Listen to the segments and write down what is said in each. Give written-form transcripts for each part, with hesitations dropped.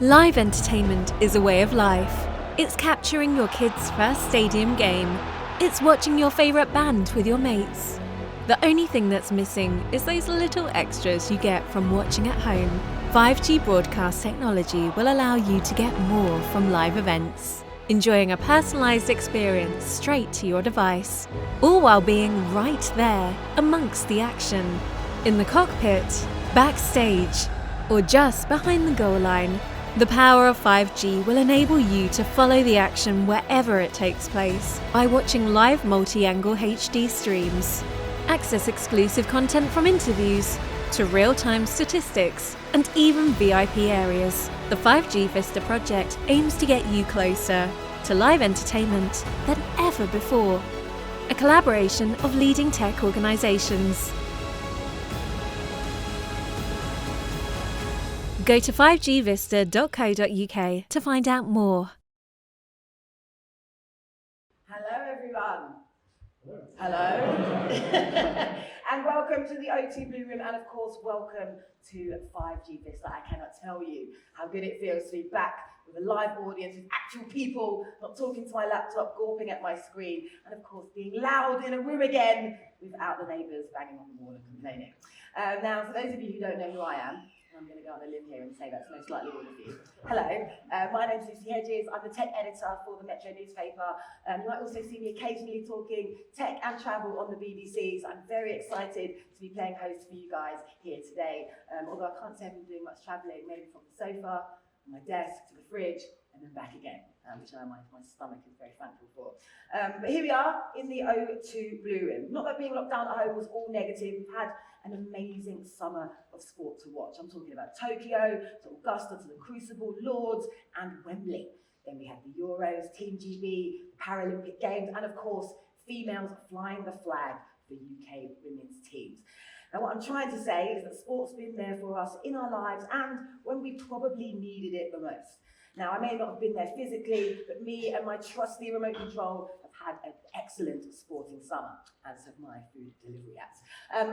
Live entertainment is a way of life. It's capturing your kid's first stadium game. It's watching your favourite band with your mates. The only thing that's missing is those little extras you get from watching at home. 5G broadcast technology will allow you to get more from live events, enjoying a personalised experience straight to your device, all while being right there amongst the action. In the cockpit, backstage, or just behind the goal line, the power of 5G will enable you to follow the action wherever it takes place by watching live multi-angle HD streams. Access exclusive content from interviews to real-time statistics and even VIP areas. The 5G VISTA project aims to get you closer to live entertainment than ever before. A collaboration of leading tech organisations. Go to 5gvista.co.uk to find out more. Hello everyone. Hello. And welcome to the O2 Blueroom, and of course welcome to 5G VISTA. I cannot tell you how good it feels to be back with a live audience, with actual people, not talking to my laptop, gawping at my screen, and of course being loud in a room again without the neighbours banging on the wall and complaining. Now, for those of you who don't know who I am, I'm going to go on a limb here and say that's most likely all of you. Hello, my name's Lucy Hedges. I'm the tech editor for the Metro newspaper. You might also see me occasionally talking tech and travel on the BBC, so I'm very excited to be playing host for you guys here today. Although I can't say I've been doing much travelling, maybe from the sofa, my desk, to the fridge, and then back again, which I know my stomach is very thankful for. But here we are in the O2 Blueroom. Not that being locked down at home was all negative. We've had an amazing summer of sport to watch. I'm talking about Tokyo, to Augusta, to the Crucible, Lords, and Wembley. Then we had the Euros, Team GB, Paralympic Games, and of course, females flying the flag for UK women's teams. Now, what I'm trying to say is that sport's been there for us in our lives and when we probably needed it the most. Now, I may not have been there physically, but me and my trusty remote control have had an excellent sporting summer, as have my food delivery apps,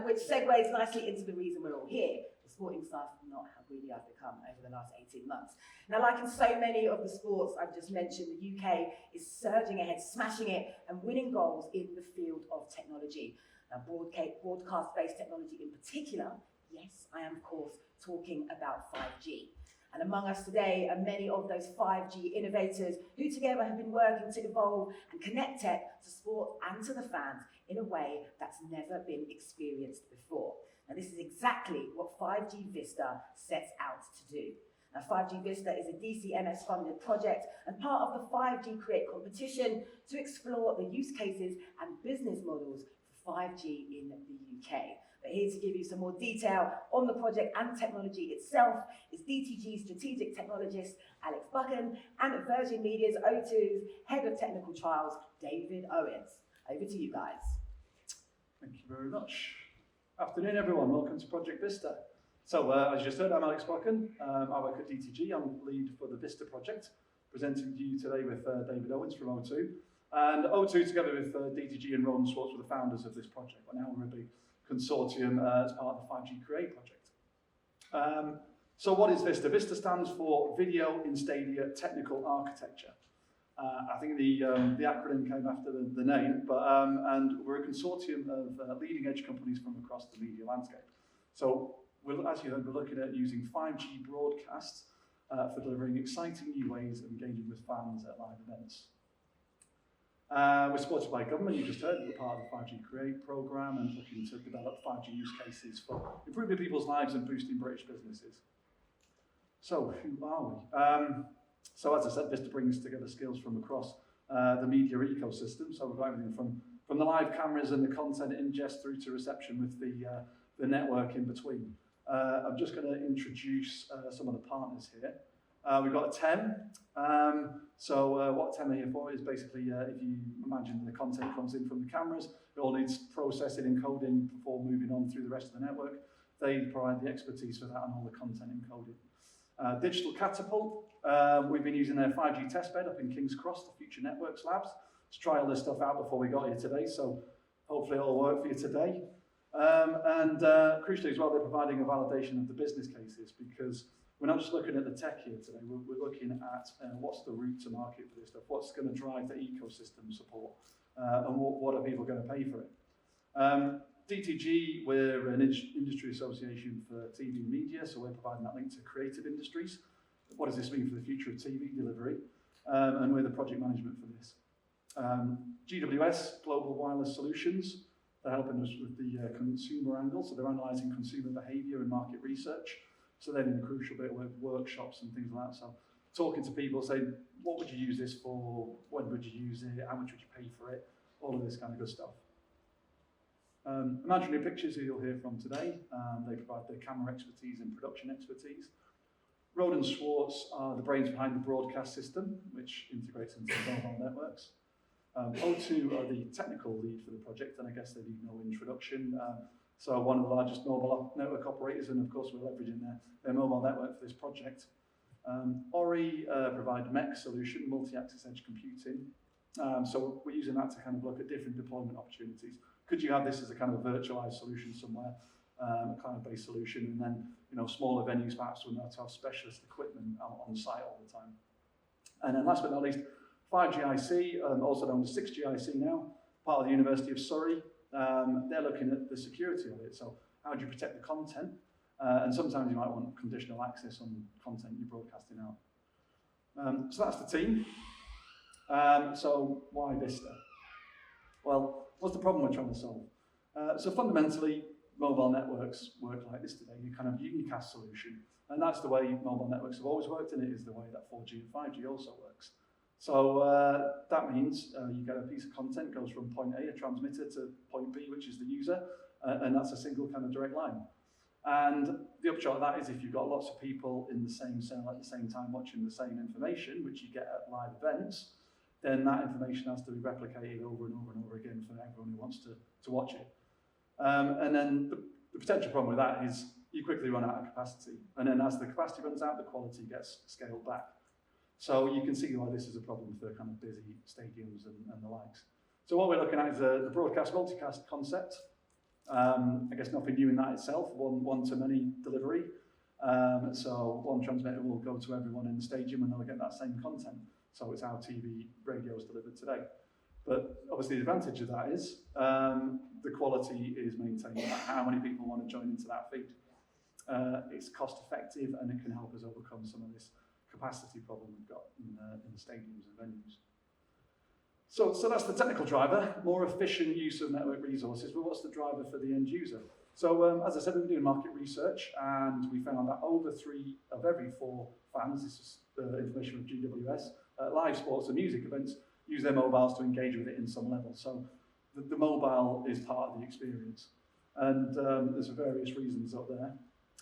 which segues nicely into the reason we're all here. The sporting stuff, not how greedy I've become over the last 18 months. Now, like in so many of the sports I've just mentioned, the UK is surging ahead, smashing it, and winning goals in the field of technology. Now, broadcast-based technology in particular, yes, I am of course talking about 5G. And among us today are many of those 5G innovators who together have been working to evolve and connect tech to sport and to the fans in a way that's never been experienced before. Now, this is exactly what 5G VISTA sets out to do. Now, 5G VISTA is a DCMS funded project and part of the 5G Create competition to explore the use cases and business models for 5G in the UK. But here to give you some more detail on the project and technology itself is DTG Strategic Technologist Alex Buchan and Virgin Media's O2's Head of Technical Trials, David Owens. Over to you guys. Thank you very much. Afternoon everyone, welcome to Project VISTA. So as you just heard, I'm Alex Buchan. I work at DTG, I'm lead for the VISTA project, presenting to you today with David Owens from O2. And O2 together with DTG and Roland Schwartz were the founders of this project, but now we're a big consortium as part of the 5G Create project. So what is VISTA? VISTA stands for Video in Stadia Technical Architecture. I think the acronym came after the name, but and we're a consortium of leading edge companies from across the media landscape. So as you heard, we're looking at using 5G broadcasts for delivering exciting new ways of engaging with fans at live events. We're supported by government, you just heard, we're part of the 5G Create programme and looking to develop 5G use cases for improving people's lives and boosting British businesses. So, who are we? So as I said, VISTA brings together skills from across the media ecosystem. So we've got everything from the live cameras and the content ingest through to reception with the network in between. I'm just going to introduce some of the partners here. We've got a TEM. So what TEM are here for is basically, if you imagine the content comes in from the cameras, it all needs processing and coding before moving on through the rest of the network. They provide the expertise for that and all the content encoded. Digital Catapult, we've been using their 5G testbed up in King's Cross, the Future Networks Labs, to try all this stuff out before we got here today, so hopefully it'll work for you today. Crucially as well, they're providing a validation of the business cases because we're not just looking at the tech here today, we're looking at what's the route to market for this stuff, what's going to drive the ecosystem support, and what are people going to pay for it. DTG, we're an industry association for TV and media, so we're providing that link to creative industries. What does this mean for the future of TV delivery? And we're the project management for this. GWS, Global Wireless Solutions, they're helping us with the consumer angle, so they're analysing consumer behaviour and market research. So they're in the crucial bit with workshops and things like that. So talking to people, saying, what would you use this for? When would you use it? How much would you pay for it? All of this kind of good stuff. Imaginary Pictures, who you'll hear from today, they provide the camera expertise and production expertise. Roden Schwartz are the brains behind the broadcast system, which integrates into mobile networks. O2 are the technical lead for the project, and I guess they need no introduction. So one of the largest mobile network operators, and of course we're leveraging their mobile network for this project. Ori provide MEC solution, multi-access edge computing. So we're using that to kind of look at different deployment opportunities. Could you have this as a kind of virtualized solution somewhere, a cloud-based solution, and then smaller venues perhaps will not have specialist equipment on site all the time. And then last but not least, 5GIC, also known as 6GIC now, part of the University of Surrey. They're looking at the security of it. So how do you protect the content? And sometimes you might want conditional access on content you're broadcasting out. So that's the team. So why VISTA? Well, what's the problem we're trying to solve? So fundamentally, mobile networks work like this today, a kind of unicast solution. And that's the way mobile networks have always worked, and it is the way that 4G and 5G also works. So that means you get a piece of content, goes from point A, a transmitter, to point B, which is the user, and that's a single kind of direct line. And the upshot of that is if you've got lots of people in the same cell at the same time watching the same information, which you get at live events, then that information has to be replicated over and over and over again for everyone who wants to watch it. And then the potential problem with that is you quickly run out of capacity. And then as the capacity runs out, the quality gets scaled back. So you can see why this is a problem for kind of busy stadiums and the likes. So what we're looking at is the broadcast multicast concept. I guess nothing new in that itself, one-to-many delivery. So one transmitter will go to everyone in the stadium and they'll get that same content. So it's how TV radio is delivered today. But obviously the advantage of that is the quality is maintained. How many people want to join into that feed? It's cost effective and it can help us overcome some of this capacity problem we've got in the stadiums and venues. So that's the technical driver, more efficient use of network resources. But what's the driver for the end user? So as I said, we've been doing market research and we found that over 3 of every 4 fans, this is information from GWS, live sports and music events use their mobiles to engage with it in some level. So the mobile is part of the experience. And there's various reasons up there.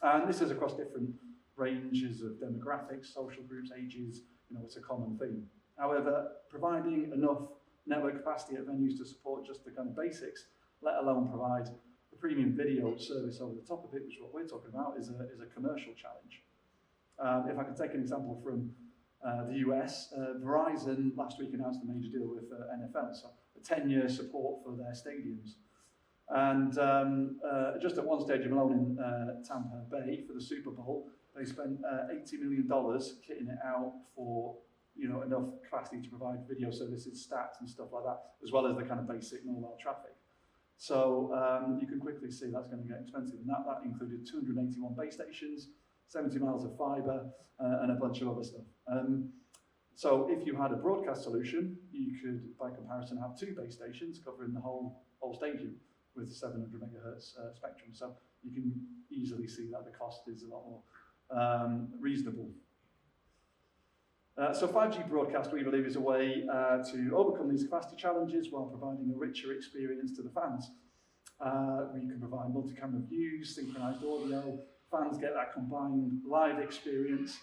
And this is across different ranges of demographics, social groups, ages, it's a common theme. However, providing enough network capacity at venues to support just the kind of basics, let alone provide a premium video service over the top of it, which is what we're talking about, is a commercial challenge. If I could take an example from the US, Verizon last week announced a major deal with NFL, so a 10-year support for their stadiums. And just at one stadium alone in Tampa Bay for the Super Bowl, they spent $80 million kitting it out for enough capacity to provide video services, stats and stuff like that, as well as the kind of basic mobile traffic. So you can quickly see that's going to get expensive. And that included 281 base stations, 70 miles of fibre, and a bunch of other stuff. So if you had a broadcast solution, you could, by comparison, have 2 base stations covering the whole stadium with 700 megahertz spectrum. So you can easily see that the cost is a lot more reasonable. So 5G broadcast, we believe, is a way to overcome these capacity challenges while providing a richer experience to the fans. We can provide multi-camera views, synchronized audio. Fans get that combined live experience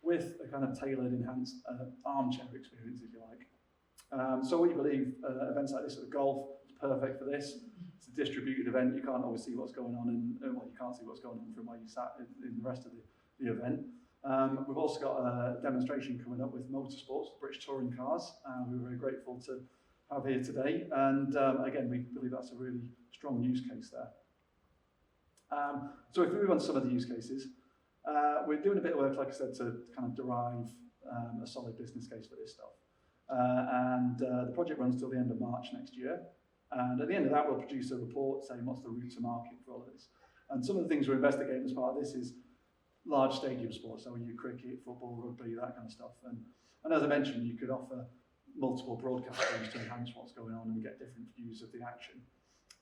with a kind of tailored, enhanced armchair experience, if you like. So we believe events like this at the golf is perfect for this. It's a distributed event. You can't always see what's going on, you can't see what's going on from where you sat in the rest of the event. We've also got a demonstration coming up with motorsports, British touring cars, who we're very grateful to have here today. And again, we believe that's a really strong use case there. So if we move on to some of the use cases, We're doing a bit of work, like I said, to kind of derive a solid business case for this stuff. The project runs till the end of March next year. And at the end of that, we'll produce a report saying what's the route to market for all of this. And some of the things we're investigating as part of this is large stadium sports, so you cricket, football, rugby, that kind of stuff. And as I mentioned, you could offer multiple broadcast streams to enhance what's going on and get different views of the action.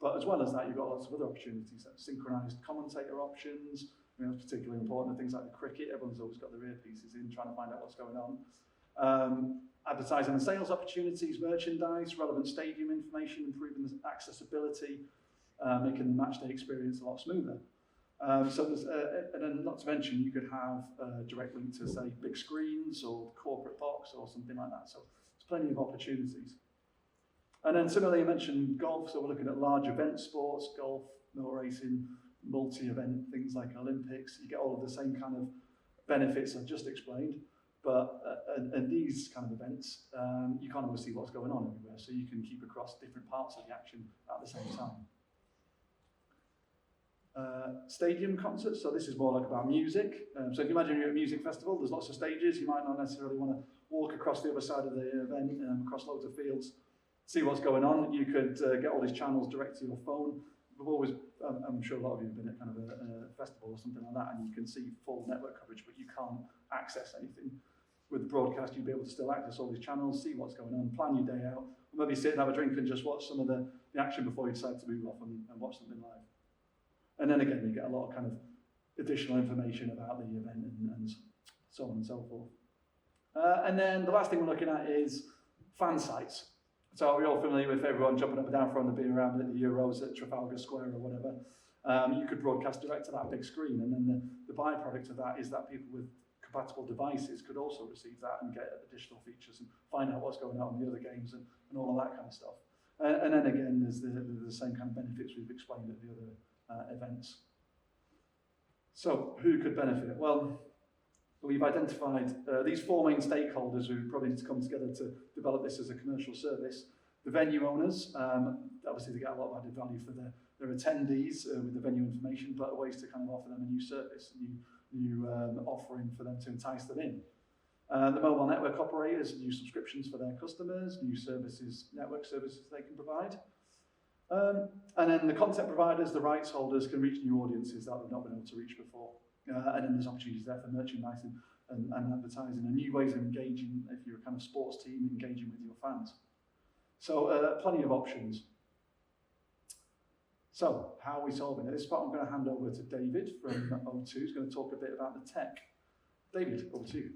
But as well as that, you've got lots of other opportunities, like synchronized commentator options. I mean, that's particularly important. Things like the cricket, everyone's always got their earpieces in, trying to find out what's going on. Advertising and sales opportunities, merchandise, relevant stadium information, improving the accessibility, making the match day experience a lot smoother. And then not to mention, you could have a direct link to, say, big screens or corporate box or something like that. So there's plenty of opportunities. And then similarly, I mentioned golf. So we're looking at large event sports, golf, motor racing, multi-event, things like Olympics. You get all of the same kind of benefits I've just explained. But and these kind of events, you can't always see what's going on everywhere. So you can keep across different parts of the action at the same time. Stadium concerts, so this is more like about music. So if you imagine you're at a music festival, there's lots of stages. You might not necessarily want to walk across the other side of the event, across loads of fields, see what's going on. You could get all these channels direct to your phone. We've always, I'm sure a lot of you have been at kind of a festival or something like that, and you can see full network coverage, but you can't access anything. With the broadcast, you'd be able to still access all these channels, see what's going on, plan your day out, or maybe sit and have a drink and just watch some of the action before you decide to move off and watch something live. And then again, you get a lot of kind of additional information about the event and so on and so forth. And then the last thing we're looking at is fan sites. So are we all familiar with everyone jumping up and down, throwing the beer around at the Euros at Trafalgar Square or whatever? You could broadcast direct to that big screen, and then the byproduct of that is that people with compatible devices could also receive that and get additional features and find out what's going on in the other games and all of that kind of stuff. And then again, there's the same kind of benefits we've explained at the other events. So who could benefit? Well, we've identified these four main stakeholders who probably need to come together to develop this as a commercial service. The venue owners, obviously they get a lot of added value for their attendees with the venue information, but ways to kind of offer them a new service, a new offering for them to entice them in. The mobile network operators, new subscriptions for their customers, new services, network services they can provide. And then the content providers, the rights holders, can reach new audiences that they've not been able to reach before. And then there's opportunities there for merchandising and advertising and new ways of engaging, if you're a kind of sports team, engaging with your fans. So plenty of options. So how are we solving it? At this part, I'm going to hand over to David from O2, who's going to talk a bit about the tech. David, over to you.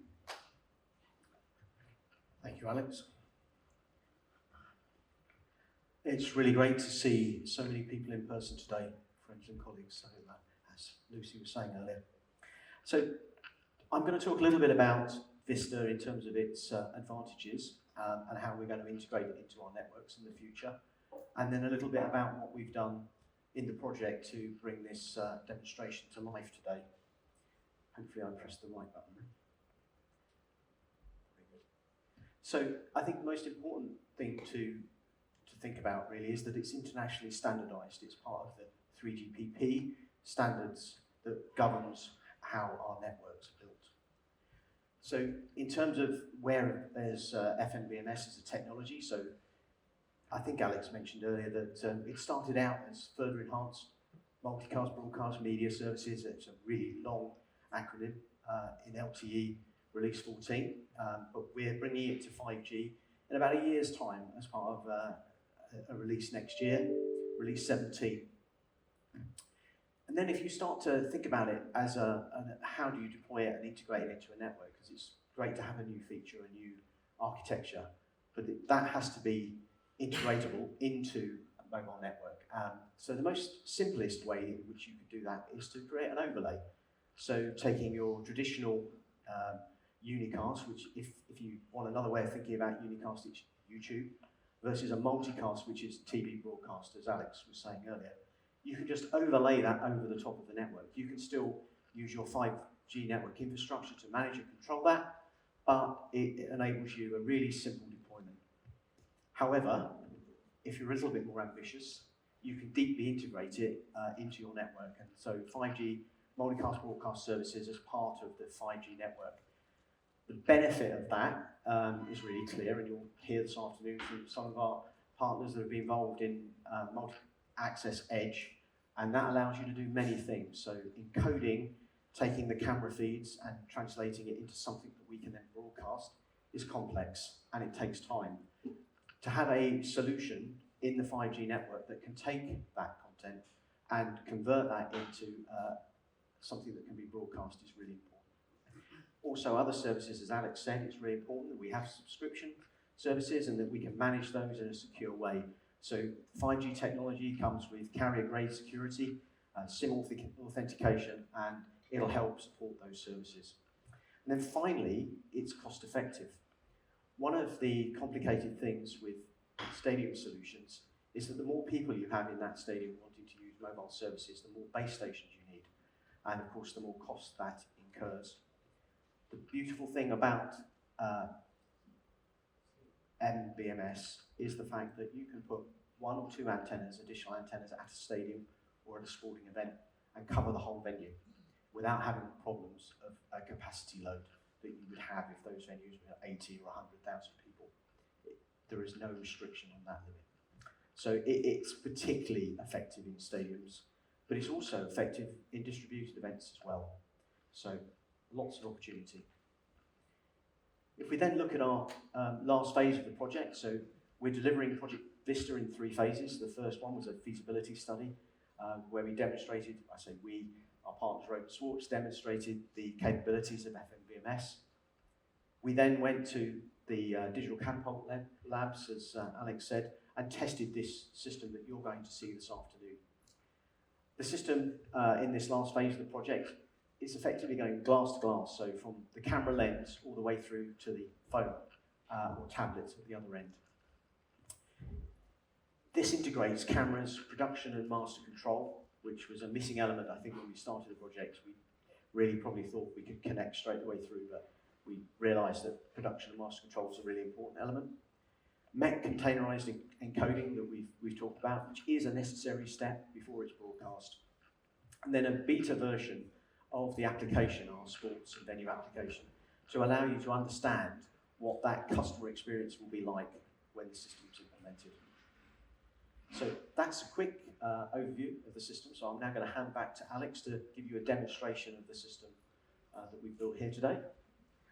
Thank you, Alex. It's really great to see so many people in person today, friends and colleagues, so, as Lucy was saying earlier. So I'm going to talk a little bit about VISTA in terms of its advantages and how we're going to integrate it into our networks in the future, and then a little bit about what we've done in the project to bring this demonstration to life today. Hopefully I pressed the right button. Very good. So I think the most important thing to think about really is that it's internationally standardized. It's part of the 3GPP standards that governs how our networks are built. So in terms of where there's FMBMS as a technology, so I think Alex mentioned earlier that it started out as further enhanced multicast broadcast media services. It's a really long acronym in LTE release 14, but we're bringing it to 5G in about a year's time as part of a release next year, release 17. And then if you start to think about it as how do you deploy it and integrate it into a network, because it's great to have a new feature, a new architecture, but that has to be integratable into a mobile network. So the most simplest way in which you could do that is to create an overlay. So taking your traditional unicast, which if you want another way of thinking about unicast, it's YouTube, versus a multicast, which is TV broadcast, as Alex was saying earlier. You can just overlay that over the top of the network. You can still use your 5G network infrastructure to manage and control that, but it enables you a really simple deployment. However, if you're a little bit more ambitious, you can deeply integrate it into your network. And so 5G multicast broadcast services as part of the 5G network. The benefit of that is really clear, and you'll hear this afternoon from some of our partners that have been involved in multi-access edge, and that allows you to do many things. So encoding, taking the camera feeds and translating it into something that we can then broadcast is complex and it takes time. To have a solution in the 5G network that can take that content and convert that into something that can be broadcast is really important. Also, other services, as Alex said, it's really important that we have subscription services and that we can manage those in a secure way. So 5G technology comes with carrier-grade security, SIM authentication, and it'll help support those services. And then finally, it's cost-effective. One of the complicated things with stadium solutions is that the more people you have in that stadium wanting to use mobile services, the more base stations you need. And of course, the more cost that incurs. The beautiful thing about MBMS is the fact that you can put 1 or 2 antennas, additional antennas at a stadium or at a sporting event and cover the whole venue without having the problems of a capacity load that you would have if those venues were 80 or 100,000 people. There is no restriction on that limit. So it's particularly effective in stadiums, but it's also effective in distributed events as well. So lots of opportunity. If we then look at our last phase of the project, so we're delivering Project VISTA in 3 phases. The first one was a feasibility study where we demonstrated, I say we, our partners Roper Swartz, demonstrated the capabilities of FMVMS. We then went to the digital catapult labs, as Alex said, and tested this system that you're going to see this afternoon. The system in this last phase of the project is effectively going glass to glass, so from the camera lens all the way through to the phone or tablet at the other end. This integrates cameras, production and master control, which was a missing element, I think, when we started the project. We really probably thought we could connect straight the way through, but we realised that production and master control is a really important element. MEC containerised encoding that we've talked about, which is a necessary step before it's broadcast. And then a beta version of the application, our sports and venue application, to allow you to understand what that customer experience will be like when the system's implemented. So that's a quick overview of the system. So I'm now going to hand back to Alex to give you a demonstration of the system that we've built here today.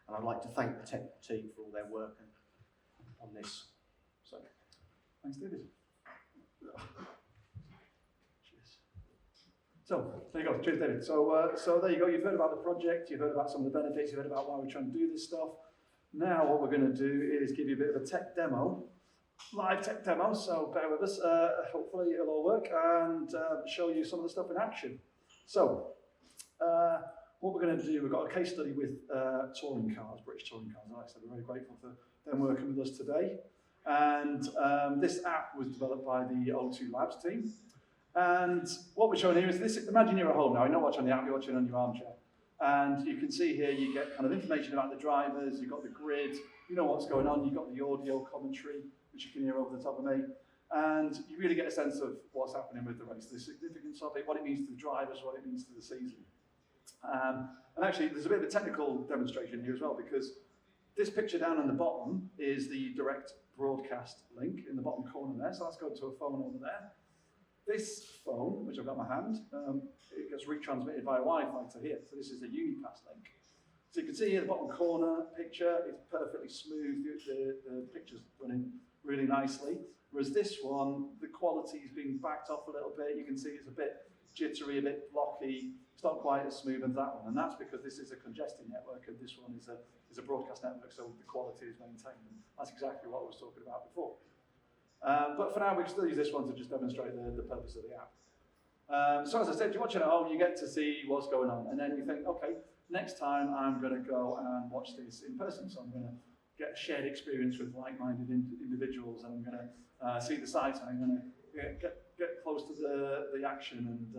And I'd like to thank the technical team for all their work on this. So, Thanks, David. Cheers. So there you go. Cheers, David. So there you go. You've heard about the project. You've heard about some of the benefits. You've heard about why we're trying to do this stuff. Now what we're going to do is give you a bit of a tech demo. Live tech demo, so bear with us, hopefully it'll all work, and show you some of the stuff in action. So, what we're going to do, we've got a case study with touring cars, British touring cars. Like I said, we're very grateful for them working with us today. And this app was developed by the O2 Labs team. And what we're showing here is this, imagine you're at home now, you're not watching the app, you're watching on your armchair. And you can see here, you get kind of information about the drivers, you've got the grid, you know what's going on, you've got the audio commentary, which you can hear over the top of me, and you really get a sense of what's happening with the race, the significance of it, what it means to the drivers, what it means to the season. And actually, there's a bit of a technical demonstration here as well, because this picture down on the bottom is the direct broadcast link in the bottom corner there, so let's go to a phone over there. This phone, which I've got in my hand, it gets retransmitted via Wi-Fi to here, so this is a Unipass link. So you can see here the bottom corner picture, it's perfectly smooth, the picture's running really nicely. Whereas this one, the quality's being backed off a little bit. You can see it's a bit jittery, a bit blocky. It's not quite as smooth as that one. And that's because this is a congested network and this one is a broadcast network, so the quality is maintained. And that's exactly what I was talking about before. But for now, we can still use this one to just demonstrate the purpose of the app. So as I said, you're watching at home, you get to see what's going on. And then you think, okay, next time I'm going to go and watch this in person. So I'm going to get a shared experience with like-minded individuals, and I'm going to see the sights, and I'm going to get close to the action and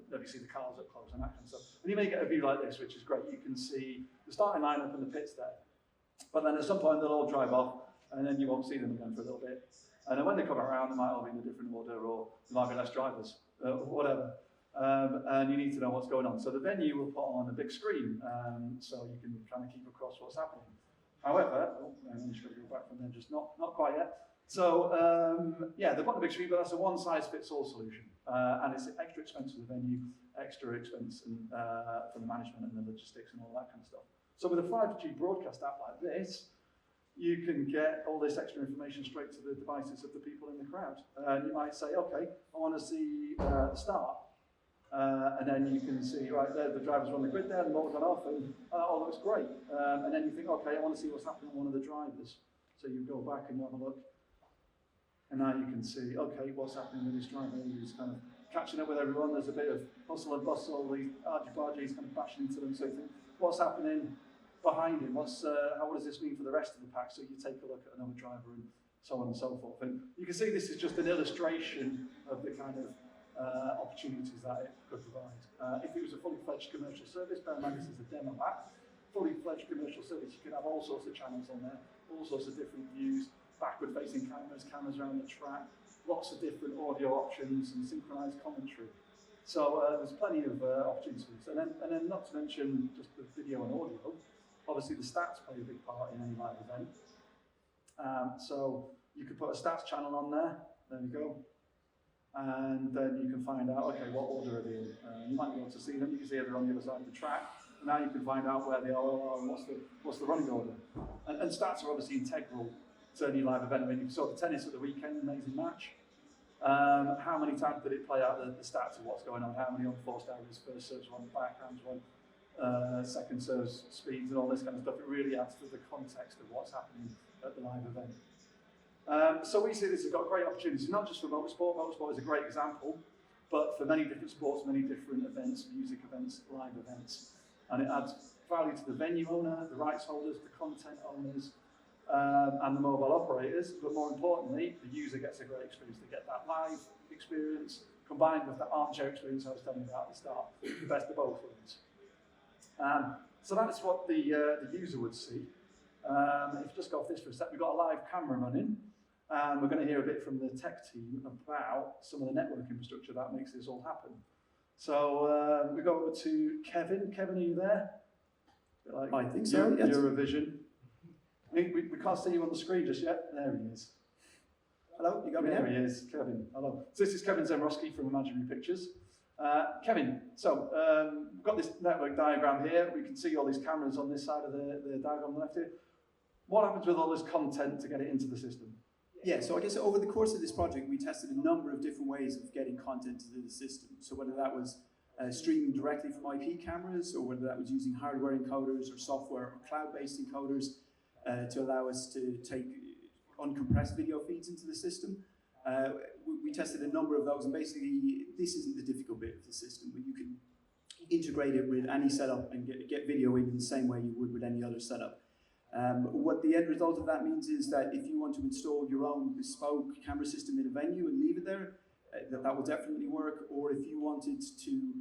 maybe see the cars up close and that kind of stuff. And you may get a view like this, which is great. You can see the starting lineup and the pits there. But then at some point they'll all drive off, and then you won't see them again for a little bit. And then when they come around, they might all be in a different order, or there might be less drivers, whatever. and you need to know what's going on. So the venue will put on a big screen, so you can kind of keep across what's happening. However, I'm just going to go back from there, just not quite yet. So yeah, they've got the big screen, but that's a one-size-fits-all solution, and it's extra expense for the venue, extra expense for the management and the logistics and all that kind of stuff. So with a 5G broadcast app like this, you can get all this extra information straight to the devices of the people in the crowd. And you might say, okay, I want to see the start. And then you can see, right there, the driver's on the grid there, the motor's gone off, and all looks great. And then you think, okay, I want to see what's happening on one of the drivers. So you go back and you have a look. And now you can see, okay, what's happening with this driver. He's kind of catching up with everyone. There's a bit of hustle and bustle. The argy-bargy's kind of bashing into them. So you think, what's happening behind him? What does this mean for the rest of the pack? So you take a look at another driver and so on and so forth. And you can see this is just an illustration of the kind of opportunities that it could provide. If it was a fully fledged commercial service, bear in mind this is a demo app, fully fledged commercial service, you could have all sorts of channels on there, all sorts of different views, backward facing cameras around the track, lots of different audio options and synchronized commentary. So there's plenty of opportunities. And then not to mention just the video and audio, obviously the stats play a big part in any live event. So you could put a stats channel on there you go. And then you can find out, okay, what order are they in? You might be able to see them, you can see they're on the other side of the track. And now you can find out where they are and what's the running order. And stats are obviously integral to any live event. I mean, you saw the tennis at the weekend, amazing match. How many times did it play out the stats of what's going on? How many unforced errors, first serves won, backhands won, second serves, speeds and all this kind of stuff. It really adds to the context of what's happening at the live event. So we see this has got great opportunities, not just for motorsport. Motorsport is a great example, but for many different sports, many different events, music events, live events. And it adds value to the venue owner, the rights holders, the content owners, and the mobile operators. But more importantly, the user gets a great experience. They get that live experience combined with the armchair experience I was telling you about at the start, the best of both worlds. So that's what the user would see. If you just go off this for a sec, we've got a live camera running. We're going to hear a bit from the tech team about some of the network infrastructure that makes this all happen. So we go over to Kevin. Kevin, are you there? Like I think so, yes. Eurovision. We can't see you on the screen just yet. There he is. Hello, you got me There there? he is, Kevin. Hello. So this is Kevin Zemrowski from Imaginary Pictures. Kevin, so we've got this network diagram here. We can see all these cameras on this side of the diagram on the left here. What happens with all this content to get it into the system? Yeah, so I guess over the course of this project, we tested a number of different ways of getting content into the system. So whether that was streaming directly from IP cameras, or whether that was using hardware encoders or software or cloud-based encoders to allow us to take uncompressed video feeds into the system. We tested a number of those, and basically this isn't the difficult bit of the system, but you can integrate it with any setup and get video in the same way you would with any other setup. What the end result of that means is that if you want to install your own bespoke camera system in a venue and leave it there, that will definitely work. Or if you wanted to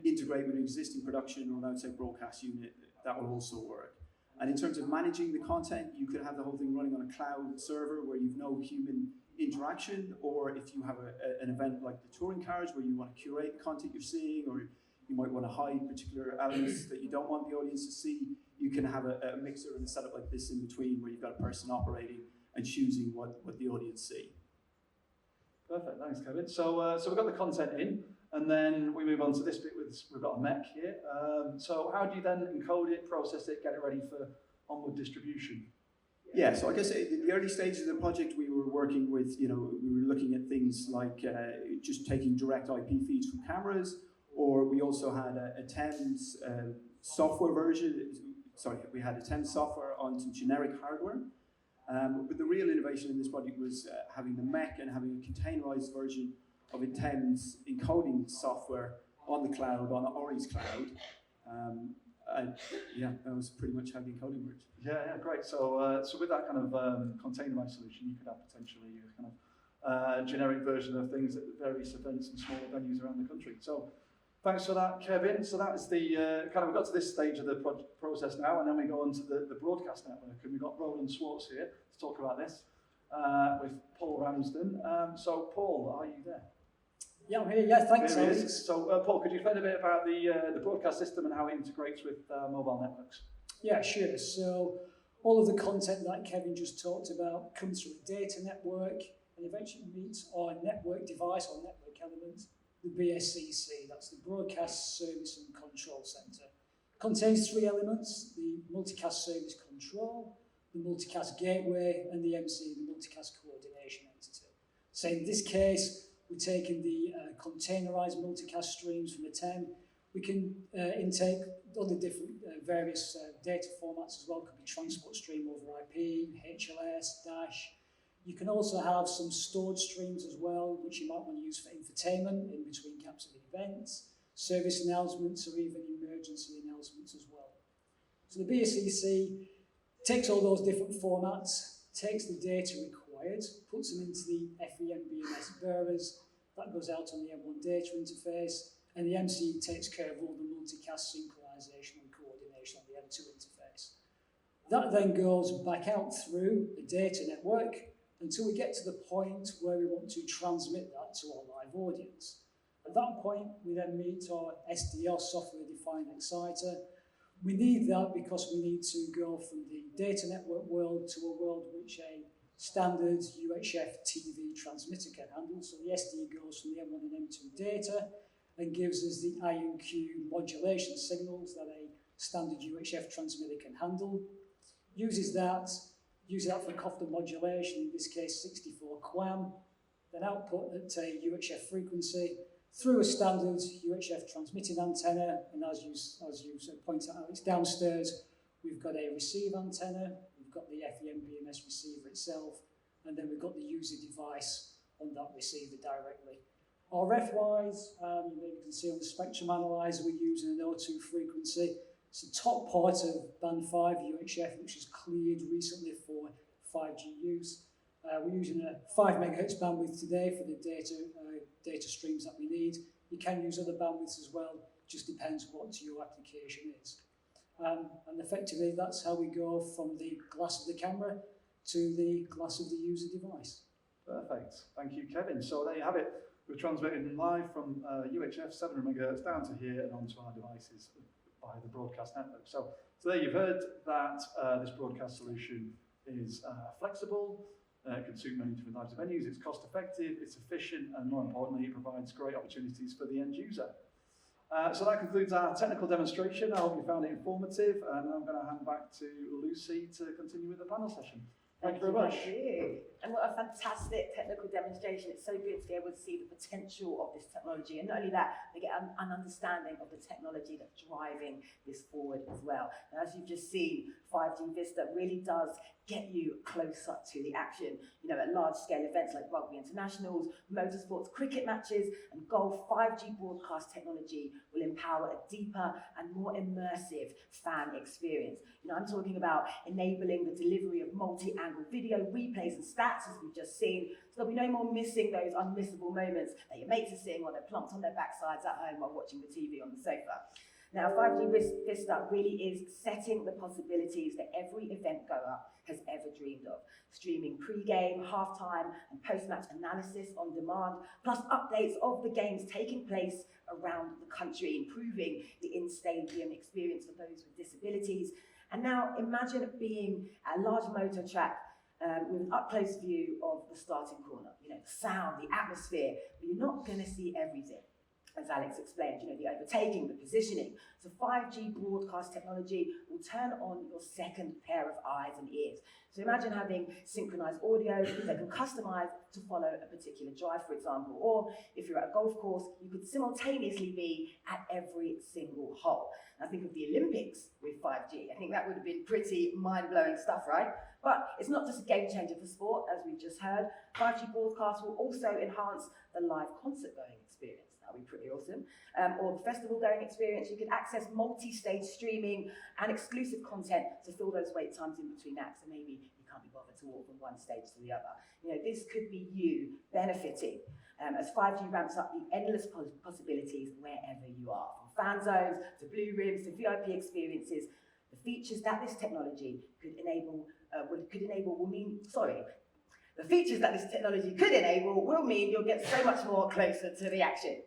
integrate with an existing production or an outside broadcast unit, that will also work. And in terms of managing the content, you could have the whole thing running on a cloud server where you've no human interaction, or if you have an event like the touring cars where you want to curate the content you're seeing, or you might want to hide particular elements that you don't want the audience to see, you can have a mixer and a setup like this in between where you've got a person operating and choosing what the audience see. Perfect, thanks Kevin. So we've got the content in, and then we move on to this bit we've got a mech here. So how do you then encode it, process it, get it ready for onward distribution? Yeah, so I guess in the early stages of the project we were working with, we were looking at things like just taking direct IP feeds from cameras, or we also had a Thames software version. Sorry, we had a Thames software on some generic hardware. But the real innovation in this project was having the mech and having a containerized version of a Thames encoding software on the cloud, on Ori's cloud. Yeah, that was pretty much how the encoding worked. Yeah, great. So with that kind of containerized solution, you could have potentially a kind of generic version of things at various events and smaller venues around the country. So thanks for that, Kevin. So that is the we've got to this stage of the process now, and then we go on to the broadcast network, and we've got Roland Swartz here to talk about this with Paul Ramsden. So Paul, are you there? Yeah, I'm here. Yeah, thanks, There he Alex. is. So, Paul, could you explain a bit about the broadcast system and how it integrates with mobile networks? Yeah, sure. So all of the content that Kevin just talked about comes through a data network and eventually meets our network device or network element, the BSCC, that's the Broadcast Service and Control Centre. Contains three elements: the multicast service control, the multicast gateway, and the MC, the multicast coordination entity. So in this case, we're taking the containerized multicast streams from the 10. We can intake other different various data formats as well. Could be transport stream over IP, HLS, Dash. You can also have some stored streams as well, which you might want to use for infotainment in between caps of events, service announcements, or even emergency announcements as well. So the BSCC takes all those different formats, takes the data required, puts them into the FEM BMS bearers. That goes out on the M1 data interface, and the MC takes care of all the multicast synchronization and coordination on the M2 interface. That then goes back out through the data network until we get to the point where we want to transmit that to our live audience. At that point, we then meet our SDR, software-defined exciter. We need that because we need to go from the data network world to a world which a standard UHF TV transmitter can handle. So the SD goes from the M1 and M2 data and gives us the INQ modulation signals that a standard UHF transmitter can handle. Uses that for COFDA modulation, in this case 64 QAM, then output at a UHF frequency through a standard UHF transmitting antenna, and as you pointed out, Alex, downstairs we've got a receive antenna, we've got the FEM BMS receiver itself, and then we've got the user device on that receiver directly. RF-wise, you can see on the spectrum analyzer we're using an O2 frequency. It's the top part of band 5 UHF, which is cleared recently for 5G use. We're using a 5 megahertz bandwidth today for the data streams that we need. You can use other bandwidths as well, just depends what your application is. And effectively, that's how we go from the glass of the camera to the glass of the user device. Perfect. Thank you, Kevin. So there you have it. We're transmitting live from UHF 700 megahertz down to here and onto our devices by the broadcast network. So there you've heard that this broadcast solution is flexible, it can suit many different types of venues, it's cost effective, it's efficient, and more importantly, it provides great opportunities for the end user. So that concludes our technical demonstration. I hope you found it informative, and I'm going to hand back to Lucy to continue with the panel session. Thank you very much. Thank you. And what a fantastic technical demonstration. It's so good to be able to see the potential of this technology. And not only that, they get an understanding of the technology that's driving this forward as well. And as you've just seen, 5G VISTA really does get you closer to the action. You know, at large-scale events like rugby internationals, motorsports, cricket matches, and golf, 5G broadcast technology will empower a deeper and more immersive fan experience. You know, I'm talking about enabling the delivery of multi-angle video replays and stats, as we've just seen, so there'll be no more missing those unmissable moments that your mates are seeing while they're plumped on their backsides at home while watching the TV on the sofa. Now, 5G VISTA really is setting the possibilities that every event goer has ever dreamed of. Streaming pre-game, halftime, and post-match analysis on demand, plus updates of the games taking place around the country, improving the in-stadium experience for those with disabilities. And now imagine being at a large motor track with an up-close view of the starting corner. You know, the sound, the atmosphere, but you're not going to see everything. As Alex explained, you know, the overtaking, the positioning. So 5G broadcast technology will turn on your second pair of eyes and ears. So imagine having synchronized audio that can customize to follow a particular drive, for example. Or if you're at a golf course, you could simultaneously be at every single hole. And I think of the Olympics with 5G. I think that would have been pretty mind-blowing stuff, right? But it's not just a game changer for sport, as we've just heard. 5G broadcast will also enhance the live concert-going experience. That'll be pretty awesome. Or the festival-going experience. You can access multi-stage streaming and exclusive content to fill those wait times in between acts. So maybe you can't be bothered to walk from one stage to the other. You know, this could be you benefiting as 5G ramps up the endless possibilities wherever you are. From fan zones to blue rooms to VIP experiences, the features that this technology could enable The features that this technology could enable will mean you'll get so much more closer to the action.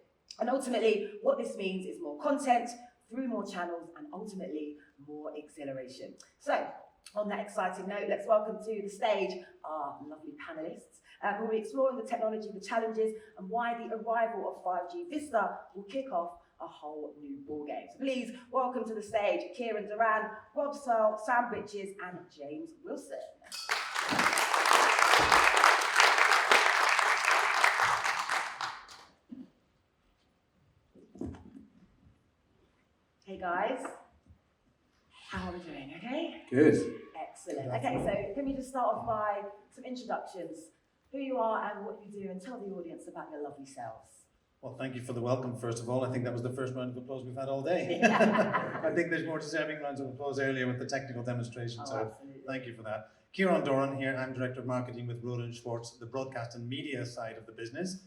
And ultimately, what this means is more content through more channels and ultimately more exhilaration. So, on that exciting note, let's welcome to the stage our lovely panellists who will be exploring the technology, the challenges, and why the arrival of 5G VISTA will kick off a whole new ballgame. So please welcome to the stage Kieran Duran, Rob Searle, Sam Bridges, and James Wilson. Hey guys, how are we doing? Okay? Good. Excellent. Okay, so can we just start off by some introductions? Who you are and what you do, and tell the audience about your lovely selves. Well, thank you for the welcome, first of all. I think that was the first round of applause we've had all day. I think there's more deserving rounds of applause earlier with the technical demonstration, so absolutely. thank you for that. Kieran Doran here, I'm Director of Marketing with Rodan Schwartz, the broadcast and media side of the business.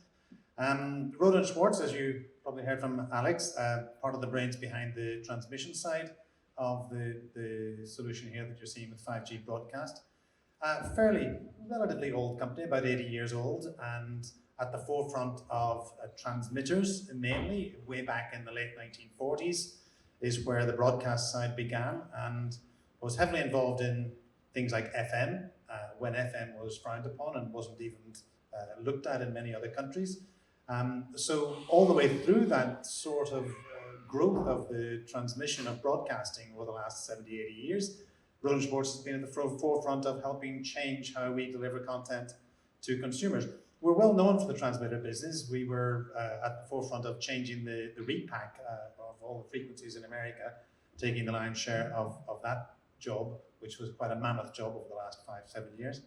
Rodan Schwartz, as you probably heard from Alex, part of the brains behind the transmission side of the solution here that you're seeing with 5G broadcast. Fairly relatively old company, about 80 years old, and at the forefront of transmitters, mainly way back in the late 1940s, is where the broadcast side began, and was heavily involved in things like FM, when FM was frowned upon and wasn't even looked at in many other countries. So all the way through that sort of growth of the transmission of broadcasting over the last 70, 80 years, Rodan Schwartz has been at the forefront of helping change how we deliver content to consumers. We're well known for the transmitter business. We were at the forefront of changing the repack of all the frequencies in America, taking the lion's share of that job, which was quite a mammoth job over the last 5-7 years.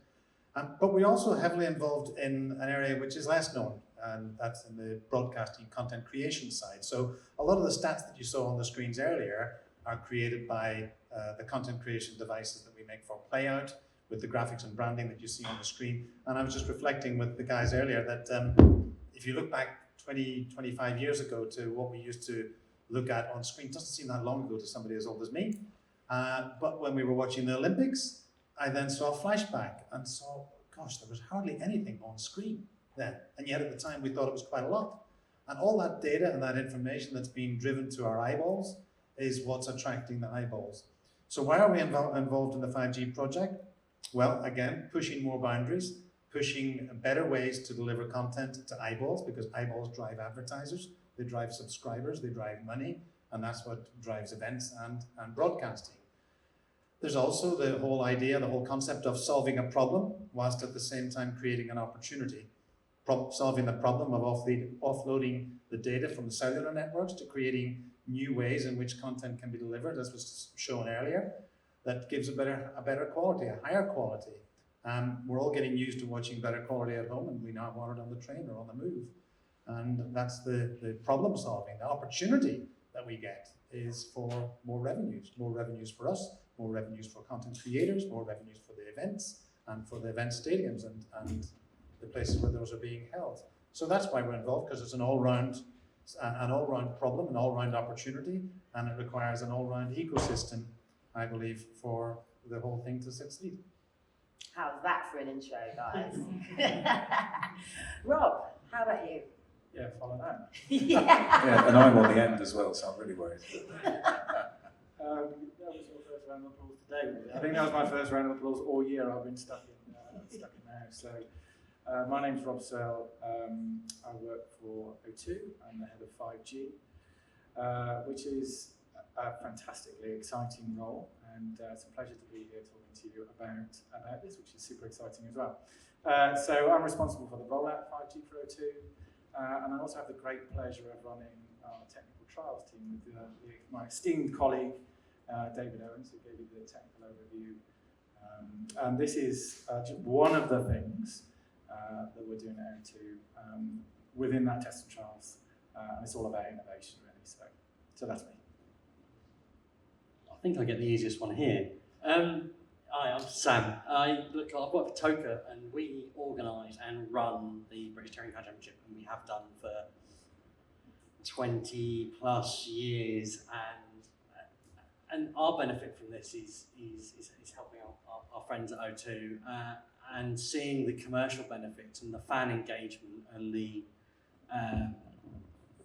But we're also heavily involved in an area which is less known, and that's in the broadcasting content creation side. So a lot of the stats that you saw on the screens earlier are created by the content creation devices that we make for Playout, with the graphics and branding that you see on the screen. And I was just reflecting with the guys earlier that if you look back 20, 25 years ago to what we used to look at on screen, it doesn't seem that long ago to somebody as old as me. But when we were watching the Olympics, I then saw a flashback and saw, gosh, there was hardly anything on screen then. And yet at the time we thought it was quite a lot. And all that data and that information that's being driven to our eyeballs is what's attracting the eyeballs. So why are we involved in the 5G project? Well, again, pushing more boundaries, pushing better ways to deliver content to eyeballs, because eyeballs drive advertisers, they drive subscribers, they drive money, and that's what drives events and broadcasting. There's also the whole idea, the whole concept of solving a problem, whilst at the same time creating an opportunity. Solving the problem of offloading the data from the cellular networks to creating new ways in which content can be delivered, as was shown earlier, that gives a better quality, a higher quality. We're all getting used to watching better quality at home, and we now want it on the train or on the move. And that's the problem solving. The opportunity that we get is for more revenues for us, more revenues for content creators, more revenues for the events and for the event stadiums and the places where those are being held. So that's why we're involved, because it's an all-round problem, an all-round opportunity, and it requires an all-round ecosystem, I believe, for the whole thing to succeed. How's that for an intro, guys? Rob, how about you? Yeah, follow that. Yeah. Yeah, and I'm on the end as well, so I'm really worried. That was your first round of applause today, was it? I think that was my first round of applause all year. I've been stuck in the house. So, my name's Rob Searle. I work for O2. I'm the head of 5G, which is a fantastically exciting role, and it's a pleasure to be here talking to you about this, which is super exciting as well. So I'm responsible for the rollout of 5G for O2, and I also have the great pleasure of running our technical trials team with my esteemed colleague, David Owens, who gave you the technical overview. And this is just one of the things that we're doing at O2 within that test and trials, and it's all about innovation, really. So that's me. I think I get the easiest one here. Hi, I'm Sam. I work for TOCA, and we organise and run the British Touring Car Championship, and we have done for 20 plus years. And our benefit from this is helping our friends at O2, and seeing the commercial benefits and the fan engagement and the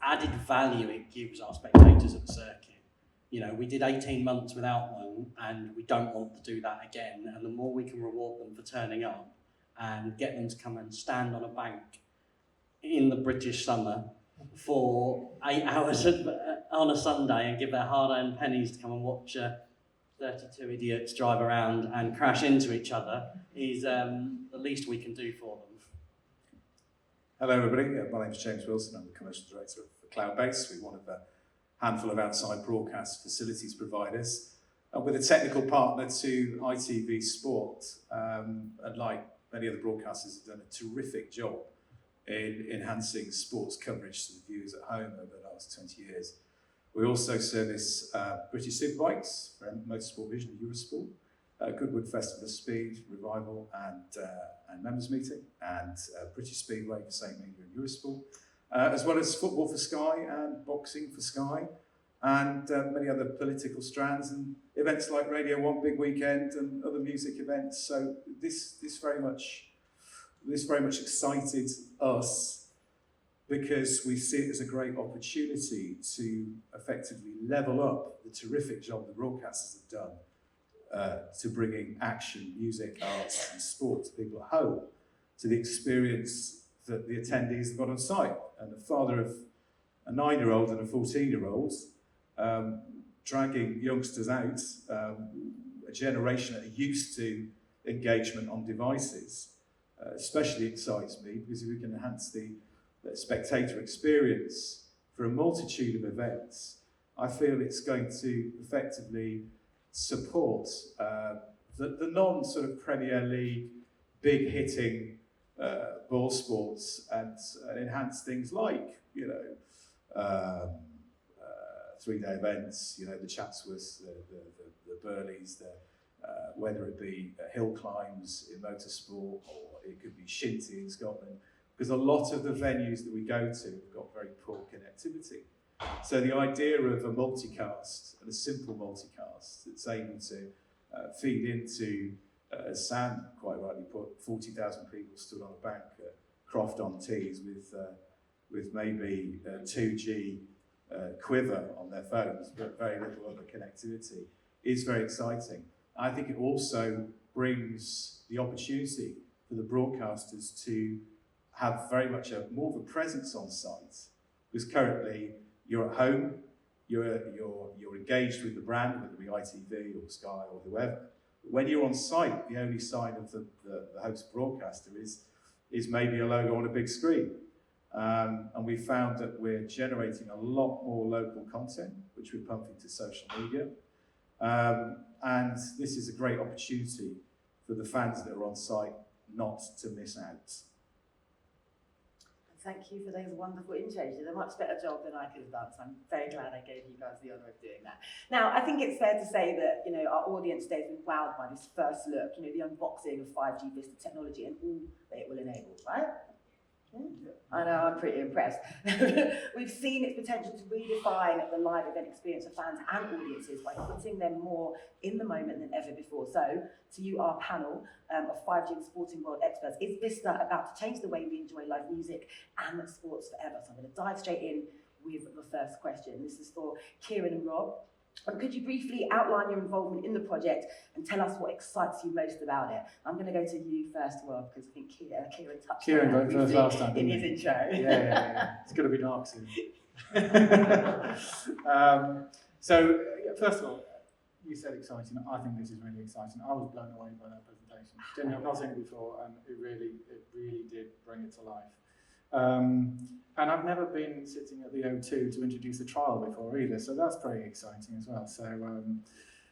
added value it gives our spectators at the circuit. You know, we did 18 months without one, and we don't want to do that again. And the more we can reward them for turning up and get them to come and stand on a bank in the British summer for 8 hours on a Sunday and give their hard-earned pennies to come and watch 32 idiots drive around and crash into each other is the least we can do for them. Hello everybody, my name is James Wilson, I'm the Commercial Director of Cloudbase. We're one of a handful of outside broadcast facilities providers with a technical partner to ITV Sport. And like many other broadcasters, have done a terrific job in enhancing sports coverage to the viewers at home over the last 20 years. We also service British Superbikes for Motorsport Vision and Eurosport, Goodwood Festival of Speed, Revival and Members Meeting, and British Speedway for St Media and Eurosport, as well as football for Sky and boxing for Sky, and many other political strands and events like Radio 1 Big Weekend and other music events. So this very much excited us because we see it as a great opportunity to effectively level up the terrific job the broadcasters have done to bringing action, music, arts and sport to people at home, to the experience that the attendees have got on site. And the father of a 9-year-old and a 14-year-old, dragging youngsters out, a generation that are used to engagement on devices, especially excites me because if we can enhance the spectator experience for a multitude of events, I feel it's going to effectively support the non-sort of Premier League, big hitting ball sports and enhance things like, you know, 3-day events, you know, the Chatsworths, the Burleys, whether it be hill climbs in motorsport or it could be Shinty in Scotland, because a lot of the venues that we go to have got very poor connectivity. So the idea of a multicast, and a simple multicast that's able to feed into, as Sam quite rightly put, 40,000 people stood on a bank at Croft-on-Tees with maybe 2G quiver on their phones, but very little other connectivity, is very exciting. I think it also brings the opportunity for the broadcasters to have very much more of a presence on site, because currently you're at home, you're engaged with the brand, whether it be ITV or Sky or whoever. But when you're on site, the only sign of the host broadcaster is maybe a logo on a big screen. And we found that we're generating a lot more local content, which we pump into social media. And this is a great opportunity for the fans that are on site not to miss out. Thank you for those wonderful intros. You did a much better job than I could have done, so I'm very glad I gave you guys the honour of doing that. Now, I think it's fair to say that, you know, our audience today has been wowed by this first look, you know, the unboxing of 5G VISTA technology and all that it will enable, right? Yeah. I know, I'm pretty impressed. We've seen its potential to redefine the live event experience for fans and audiences by putting them more in the moment than ever before. So, to you, our panel of 5G and sporting world experts, is VISTA about to change the way we enjoy live music and sports forever? So I'm going to dive straight in with the first question. This is for Kieran and Rob. Could you briefly outline your involvement in the project and tell us what excites you most about it? I'm going to go to you first, Rob, because I think Kieran touched on that first last time, in his intro. Yeah. It's going to be dark soon. So, first of all, you said exciting. I think this is really exciting. I was blown away by that presentation. Genuinely, I've not seen it before, and it really did bring it to life. And I've never been sitting at the O2 to introduce a trial before either, so that's pretty exciting as well.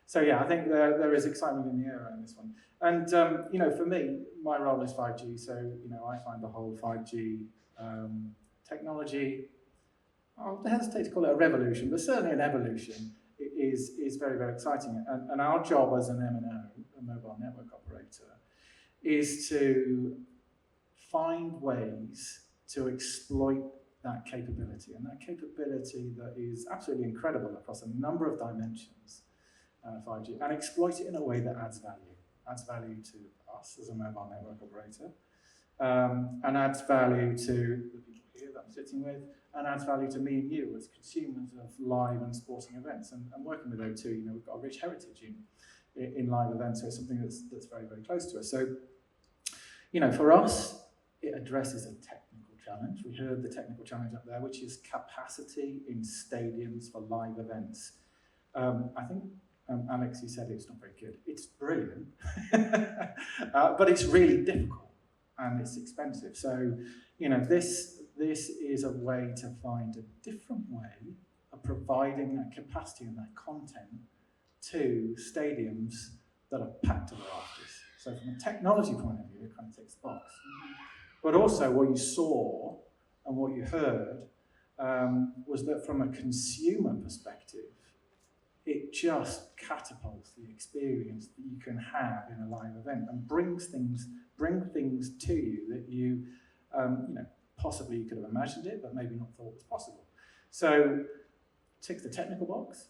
So yeah, I think there is excitement in the air around this one. And you know, for me, my role is 5G, so you know, I find the whole 5G technology, I'll hesitate to call it a revolution, but certainly an evolution, is very, very exciting. And our job as an MNO, a mobile network operator, is to find ways to exploit that capability, and that capability that is absolutely incredible across a number of dimensions, 5G, and exploit it in a way that adds value to our us as a mobile network operator, and adds value to the people here that I'm sitting with, and adds value to me and you as consumers of live and sporting events. And working with O2, you know, we've got a rich heritage in live events, so it's something that's very, very close to us. So, you know, for us, it addresses a technical challenge. We heard the technical challenge up there, which is capacity in stadiums for live events. I think, Alex, you said it's not very good. It's brilliant, but it's really difficult and it's expensive. So, you know, this is a way to find a different way of providing that capacity and that content to stadiums that are packed to the rafters. So from a technology point of view, it kind of ticks the box. But also what you saw and what you heard was that from a consumer perspective, it just catapults the experience that you can have in a live event and bring things to you that you know, possibly you could have imagined it, but maybe not thought was possible. So ticks the technical box,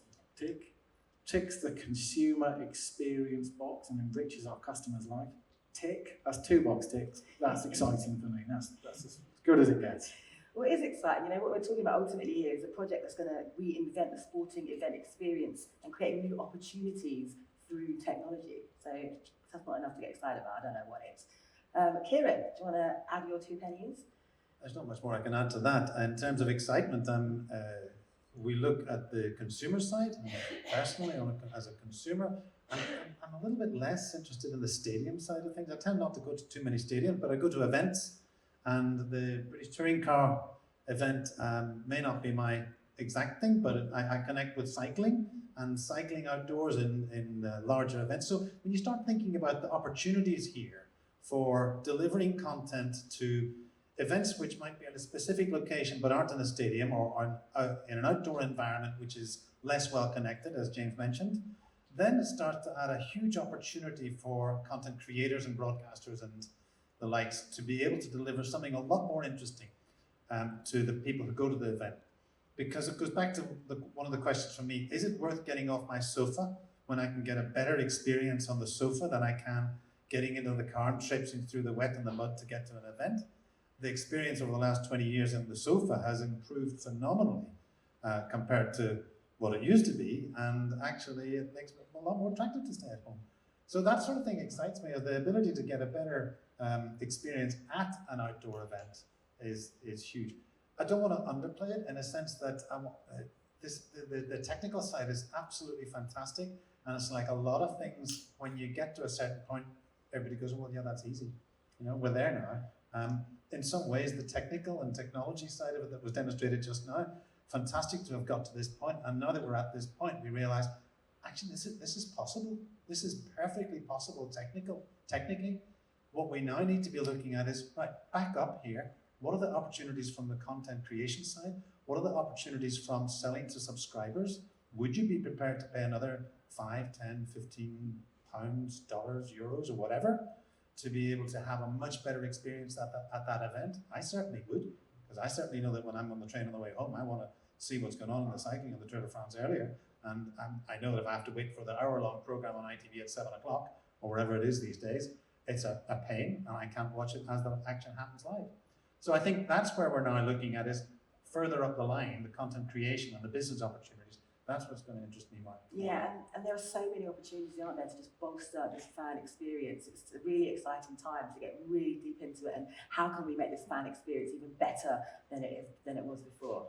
ticks the consumer experience box and enriches our customers' life. Tick, that's 2 box ticks. That's exciting for me. That's as good as it gets. Well, it is exciting. You know, what we're talking about ultimately here is a project that's going to reinvent the sporting event experience and create new opportunities through technology. So that's not enough to get excited about. I don't know what is. Kieran, do you want to add your 2 pennies? There's not much more I can add to that. In terms of excitement, we look at the consumer side, and personally, as a consumer, I'm a little bit less interested in the stadium side of things. I tend not to go to too many stadiums, but I go to events, and the British Touring Car event may not be my exact thing, but I connect with cycling and cycling outdoors in larger events. So when you start thinking about the opportunities here for delivering content to events which might be in a specific location but aren't in a stadium or in an outdoor environment which is less well connected, as James mentioned, then it starts to add a huge opportunity for content creators and broadcasters and the likes to be able to deliver something a lot more interesting to the people who go to the event. Because it goes back to one of the questions from me, is it worth getting off my sofa when I can get a better experience on the sofa than I can getting into the car and traipsing through the wet and the mud to get to an event? The experience over the last 20 years on the sofa has improved phenomenally compared to what it used to be, and actually it makes it a lot more attractive to stay at home. So that sort of thing excites me, the ability to get a better experience at an outdoor event is huge. I don't want to underplay it in a sense that the technical side is absolutely fantastic, and it's like a lot of things, when you get to a certain point, everybody goes, well, yeah, that's easy. You know, we're there now. In some ways, the technical and technology side of it that was demonstrated just now, fantastic to have got to this point. And now that we're at this point, we realize, actually, this is possible. This is perfectly possible technically. What we now need to be looking at is, right, back up here. What are the opportunities from the content creation side? What are the opportunities from selling to subscribers? Would you be prepared to pay another 5, 10, 15 pounds, dollars, euros, or whatever, to be able to have a much better experience at that event? I certainly would, because I certainly know that when I'm on the train on the way home, I want to see what's going on in the cycling of the Tour de France earlier. And I know that if I have to wait for the hour-long program on ITV at 7 o'clock, or wherever it is these days, it's a pain, and I can't watch it as the action happens live. So I think that's where we're now looking at, is further up the line, the content creation and the business opportunities. That's what's going to interest me more. Yeah, and there are so many opportunities, aren't there, to just bolster this fan experience. It's a really exciting time to get really deep into it, and how can we make this fan experience even better than it was before?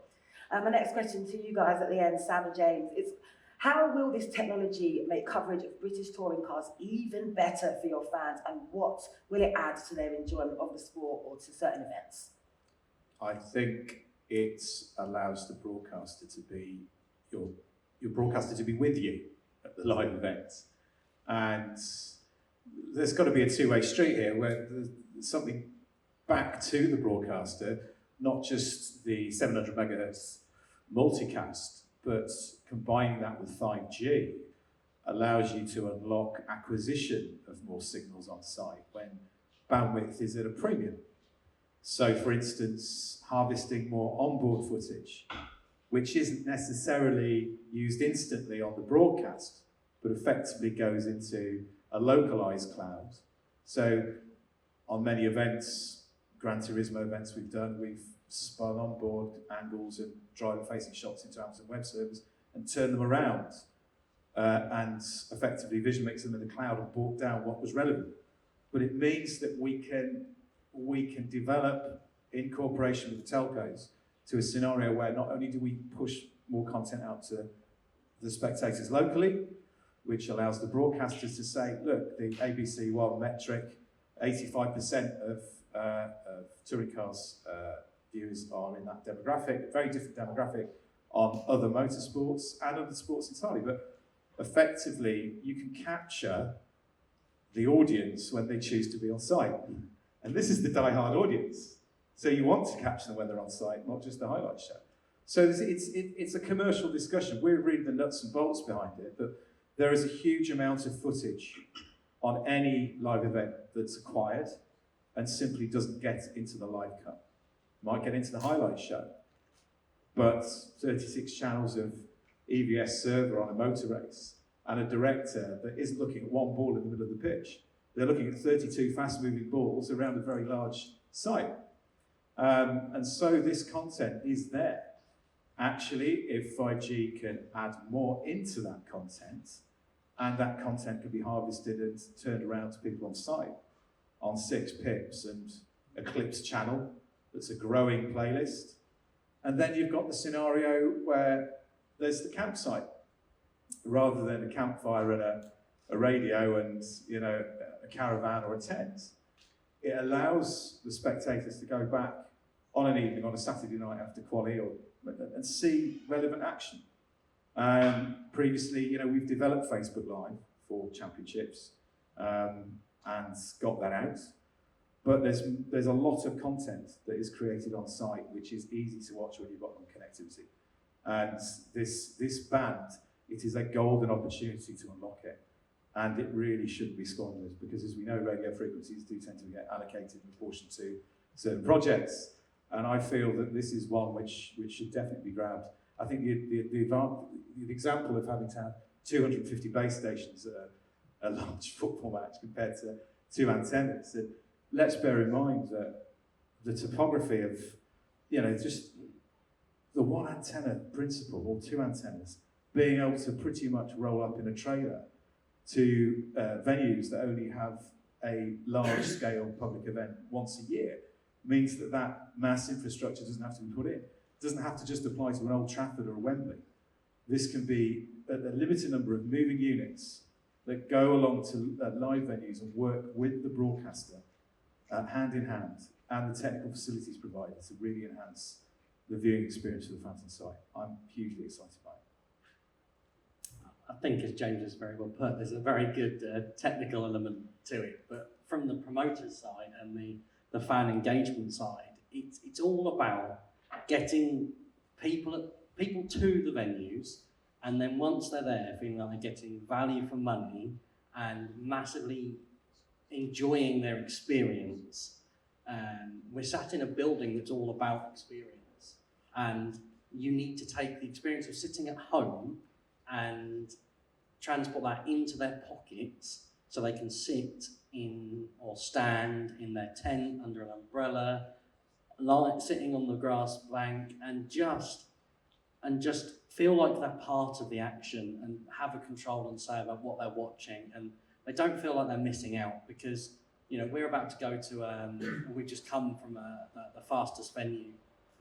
My next question to you guys at the end, Sam and James, is how will this technology make coverage of British touring cars even better for your fans, and what will it add to their enjoyment of the sport or to certain events? I think it allows the broadcaster to be your broadcaster to be with you at the live events, and there's got to be a two-way street here where there's something back to the broadcaster, not just the 700 megahertz multicast, but combining that with 5G allows you to unlock acquisition of more signals on site when bandwidth is at a premium. So, for instance, harvesting more onboard footage, which isn't necessarily used instantly on the broadcast, but effectively goes into a localized cloud So on many events, Gran Turismo events we've spun on board angles and driver-facing shots into Amazon Web Service and turned them around and effectively vision mix them in the cloud and brought down what was relevant. But it means that we can develop, in cooperation with the telcos, to a scenario where not only do we push more content out to the spectators locally, which allows the broadcasters to say, look, the ABC One metric, 85% of touring cars viewers are in that demographic, very different demographic on other motorsports and other sports entirely. But effectively, you can capture the audience when they choose to be on site. And this is the die-hard audience. So you want to capture them when they're on site, not just the highlight show. So it's a commercial discussion. We're really the nuts and bolts behind it, but there is a huge amount of footage on any live event that's acquired and simply doesn't get into the live cut. Might get into the highlight show, but 36 channels of EVS server on a motor race and a director that isn't looking at one ball in the middle of the pitch. They're looking at 32 fast-moving balls around a very large site. And so this content is there. Actually, if 5G can add more into that content, and that content can be harvested and turned around to people on site, on 6 pips and Eclipse channel, that's a growing playlist. And then you've got the scenario where there's the campsite, rather than a campfire and a radio and a caravan or a tent. It allows the spectators to go back on an evening, on a Saturday night after quali, and see relevant action. Previously, we've developed Facebook Live for championships and got that out. But there's a lot of content that is created on site which is easy to watch when you've got on connectivity. And this band, it is a golden opportunity to unlock it. And it really shouldn't be squandered, because as we know, radio frequencies do tend to get allocated in proportion to certain projects. And I feel that this is one which should definitely be grabbed. I think the example of having to have 250 base stations at a large football match compared to 2 antennas, that let's bear in mind that the topography of, just the 1 antenna principle, or 2 antennas, being able to pretty much roll up in a trailer to venues that only have a large-scale public event once a year, means that mass infrastructure doesn't have to be put in. It doesn't have to just apply to an Old Trafford or a Wembley. This can be a limited number of moving units that go along to live venues and work with the broadcaster hand in hand, and the technical facilities provider, to really enhance the viewing experience for the fans on site. I'm hugely excited by it. I think, as James has very well put, there's a very good technical element to it, but from the promoter's side and the fan engagement side, it's all about getting people to the venues, and then once they're there, feeling like they're getting value for money and massively enjoying their experience. We're sat in a building that's all about experience, and you need to take the experience of sitting at home and transport that into their pockets so they can sit in or stand in their tent under an umbrella, sitting on the grass bank, and just feel like they're part of the action and have a control and say about what they're watching, and they don't feel like they're missing out, because we're about to go to we've just come from the fastest venue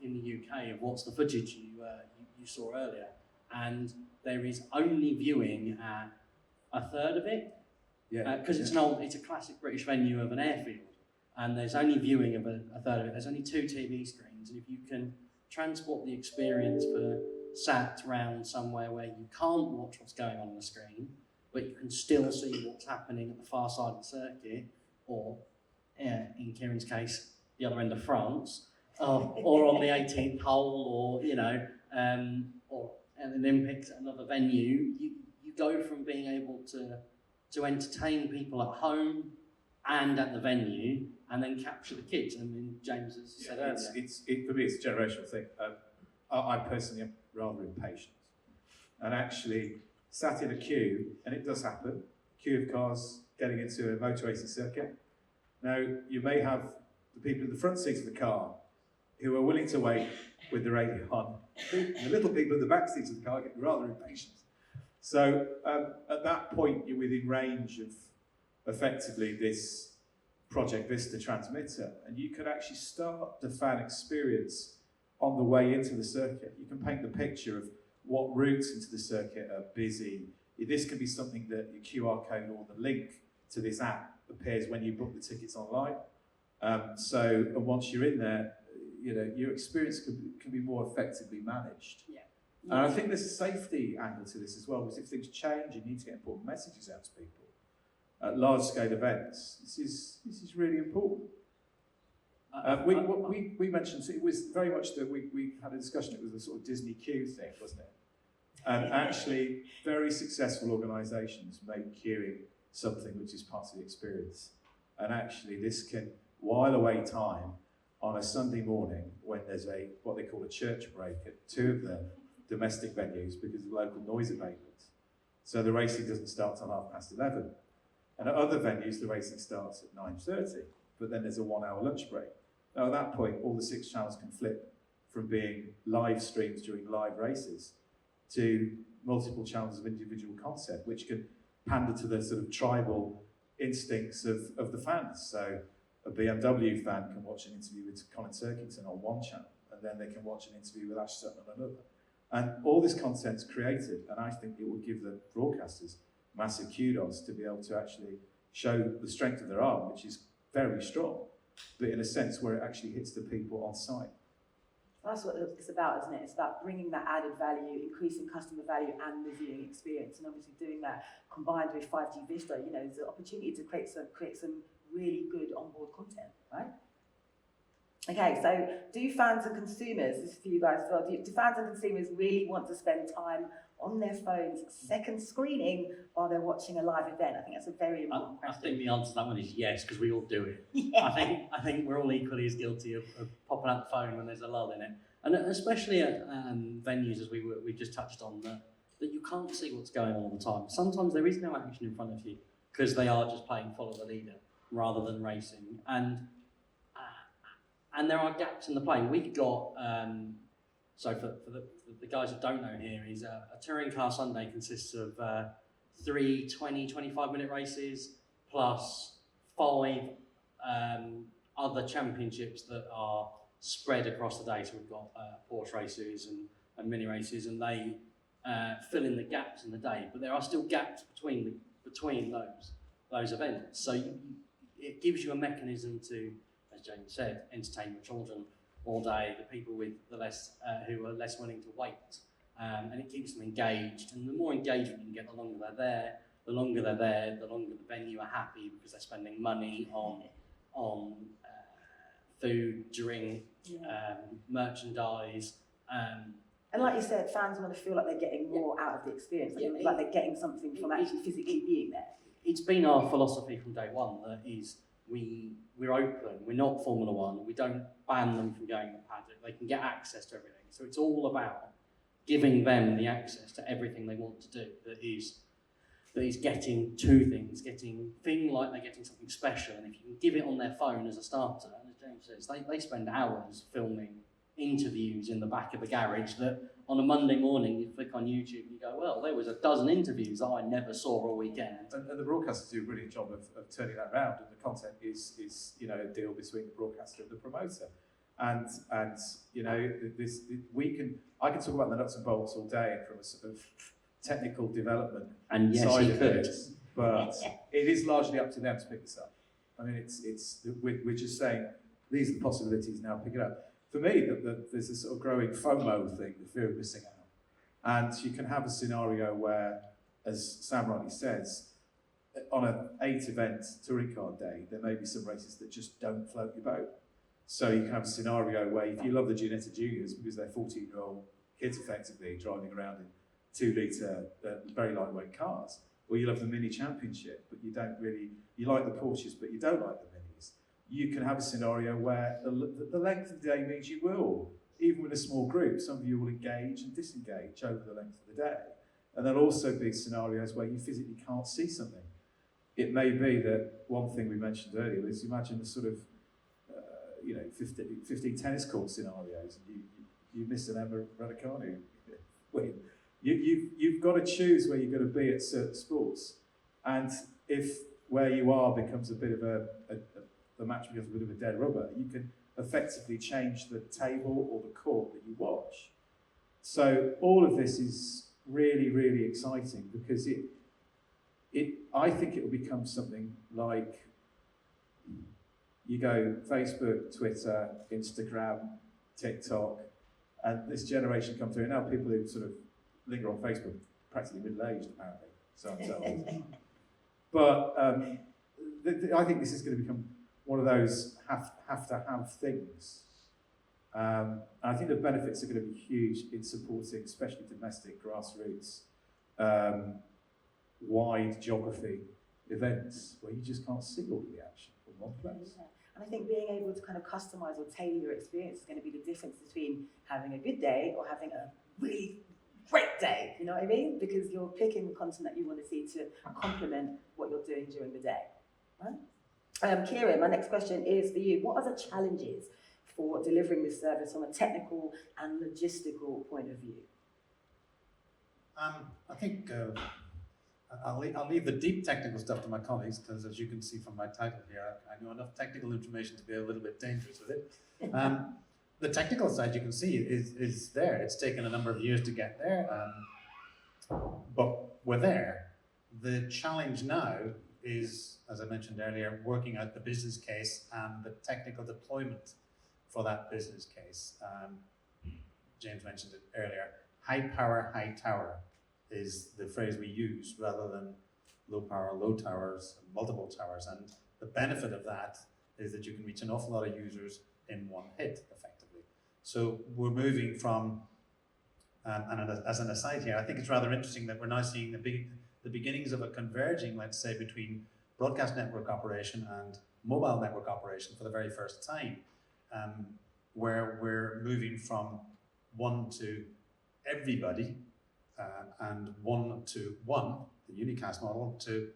in the UK of What's the Footage you saw earlier, and there is only viewing at a third of it, because it's a classic British venue of an airfield, and there's only viewing of a third of it. There's only 2 TV screens, and if you can transport the experience for sat around somewhere where you can't watch what's going on the screen, but you can still see what's happening at the far side of the circuit, or in Kieran's case, the other end of France, or on the 18th hole, or an Olympics at another venue. You go from being able to entertain people at home and at the venue, and then capture the kids. I mean, James has said earlier. For me, it's a generational thing. I personally am rather impatient, and actually sat in a queue, and it does happen, queue of cars getting into a motor racing circuit, Now, you may have the people in the front seat of the car who are willing to wait with the radio on. The little people in the back seat of the car get rather impatient. So at that point, you're within range of effectively this Project VISTA transmitter, and you could actually start the fan experience on the way into the circuit. You can paint the picture of what routes into the circuit are busy. This could be something that your QR code or the link to this app appears when you book the tickets online. And once you're in there, you know, your experience can be more effectively managed. Yeah. And I think there's a safety angle to this as well, because if things change, you need to get important messages out to people. At large-scale events, this is really important. We mentioned, so it was very much that we had a discussion, it was a sort of Disney queue thing, wasn't it? And actually, very successful organisations make queuing something which is part of the experience. And actually, this can while away time on a Sunday morning when there's what they call a church break at 2 of the domestic venues because of local noise abatement. So the racing doesn't start till 11:30. And at other venues, the racing starts at 9:30, but then there's a 1-hour lunch break. Now at that point, all the 6 channels can flip from being live streams during live races to multiple channels of individual content, which can pander to the sort of tribal instincts of the fans. So a BMW fan can watch an interview with Colin Turkington on one channel, and then they can watch an interview with Ash Sutton on another. And all this content's created, and I think it will give the broadcasters massive kudos to be able to actually show the strength of their arm, which is very strong, but in a sense where it actually hits the people on site. That's what it's about, isn't it? It's about bringing that added value, increasing customer value and the viewing experience, and obviously doing that combined with 5G VISTA, you know, there's an opportunity to create some really good onboard content, right? Okay, so do fans and consumers, this is for you guys as well, do fans and consumers really want to spend time on their phones second screening while they're watching a live event? I think that's a very important question. I think the answer to that one is yes, because we all do it. Yeah. I think we're all equally as guilty of popping out the phone when there's a lull in it. And especially at venues, as we just touched on, that you can't see what's going on all the time. Sometimes there is no action in front of you because they are just playing follow the leader rather than racing. And there are gaps in the play. We've got, so for the guys that don't know here, is a touring car Sunday consists of 3 25-minute races plus 5 other championships that are spread across the day. So we've got Porsche races and mini races, and they fill in the gaps in the day. But there are still gaps between those events. So it gives you a mechanism to, as James said, entertain your children all day, the people with the less who are less willing to wait, and it keeps them engaged. And the more engagement you can get, the longer they're there. The longer they're there, the longer the venue are happy because they're spending money on food, drink, merchandise. And like you said, fans want to feel like they're getting more out of the experience, like they're getting something from actually physically being there. It's been our philosophy from day one that is we're open, we're not Formula One, we don't ban them from going to the paddock, they can get access to everything. So it's all about giving them the access to everything they want to do that is getting to things, feeling like they're getting something special. And if you can give it on their phone as a starter, and as James says, they spend hours filming interviews in the back of a garage that on a Monday morning you click on YouTube and you go, well, there was a dozen interviews that I never saw all weekend. And the broadcasters do a brilliant job of turning that around, and the content is a deal between the broadcaster and the promoter. And you know, I can talk about the nuts and bolts all day from a sort of technical development and yes, side you of could. it, but it is largely up to them to pick this up. I mean, we're just saying these are the possibilities, now pick it up. For me, there's a sort of growing FOMO thing, the fear of missing out. And you can have a scenario where, as Sam rightly says, on an 8-event touring car day, there may be some races that just don't float your boat. So you can have a scenario where if you love the Ginetta Juniors because they're 14-year-old kids effectively driving around in 2-litre very lightweight cars, or you love the Mini Championship, but you like the Porsches, but you don't like the Minis. You can have a scenario where the length of the day means you will, even with a small group, some of you will engage and disengage over the length of the day. And there'll also be scenarios where you physically can't see something. it may be that one thing we mentioned earlier is imagine the sort of 15 tennis court scenarios, and you miss an Emma Raducanu win. You've got to choose where you're going to be at certain sports, and if where you are becomes a bit of the match becomes a bit of a dead rubber, you can effectively change the table or the court that you watch. So all of this is really, really exciting because I think it will become something like you go Facebook, Twitter, Instagram, TikTok, and this generation comes through. Now people who sort of linger on Facebook practically middle-aged, apparently, so I'm told. But I think this is going to become one of those have things. And I think the benefits are going to be huge in supporting, especially domestic, grassroots, wide geography events where you just can't see all the action from one place. Yeah. And I think being able to kind of customize or tailor your experience is going to be the difference between having a good day or having a really great day, you know what I mean? Because you're picking the content that you want to see to complement what you're doing during the day, right? Kieran, my next question is for you. What are the challenges for delivering this service from a technical and logistical point of view? I think I'll leave the deep technical stuff to my colleagues, because as you can see from my title here, I know enough technical information to be a little bit dangerous with it. The technical side, you can see, is there. It's taken a number of years to get there, but we're there. The challenge now is, as I mentioned earlier, working out the business case and the technical deployment for that business case. James mentioned it earlier. High power, high tower is the phrase we use, rather than low power, low towers, multiple towers. And the benefit of that is that you can reach an awful lot of users in one hit, effectively. So we're moving from, and as an aside here, I think it's rather interesting that we're now seeing the beginnings of a converging, let's say, between broadcast network operation and mobile network operation for the very first time, where we're moving from one to everybody, and one to one, the unicast model, to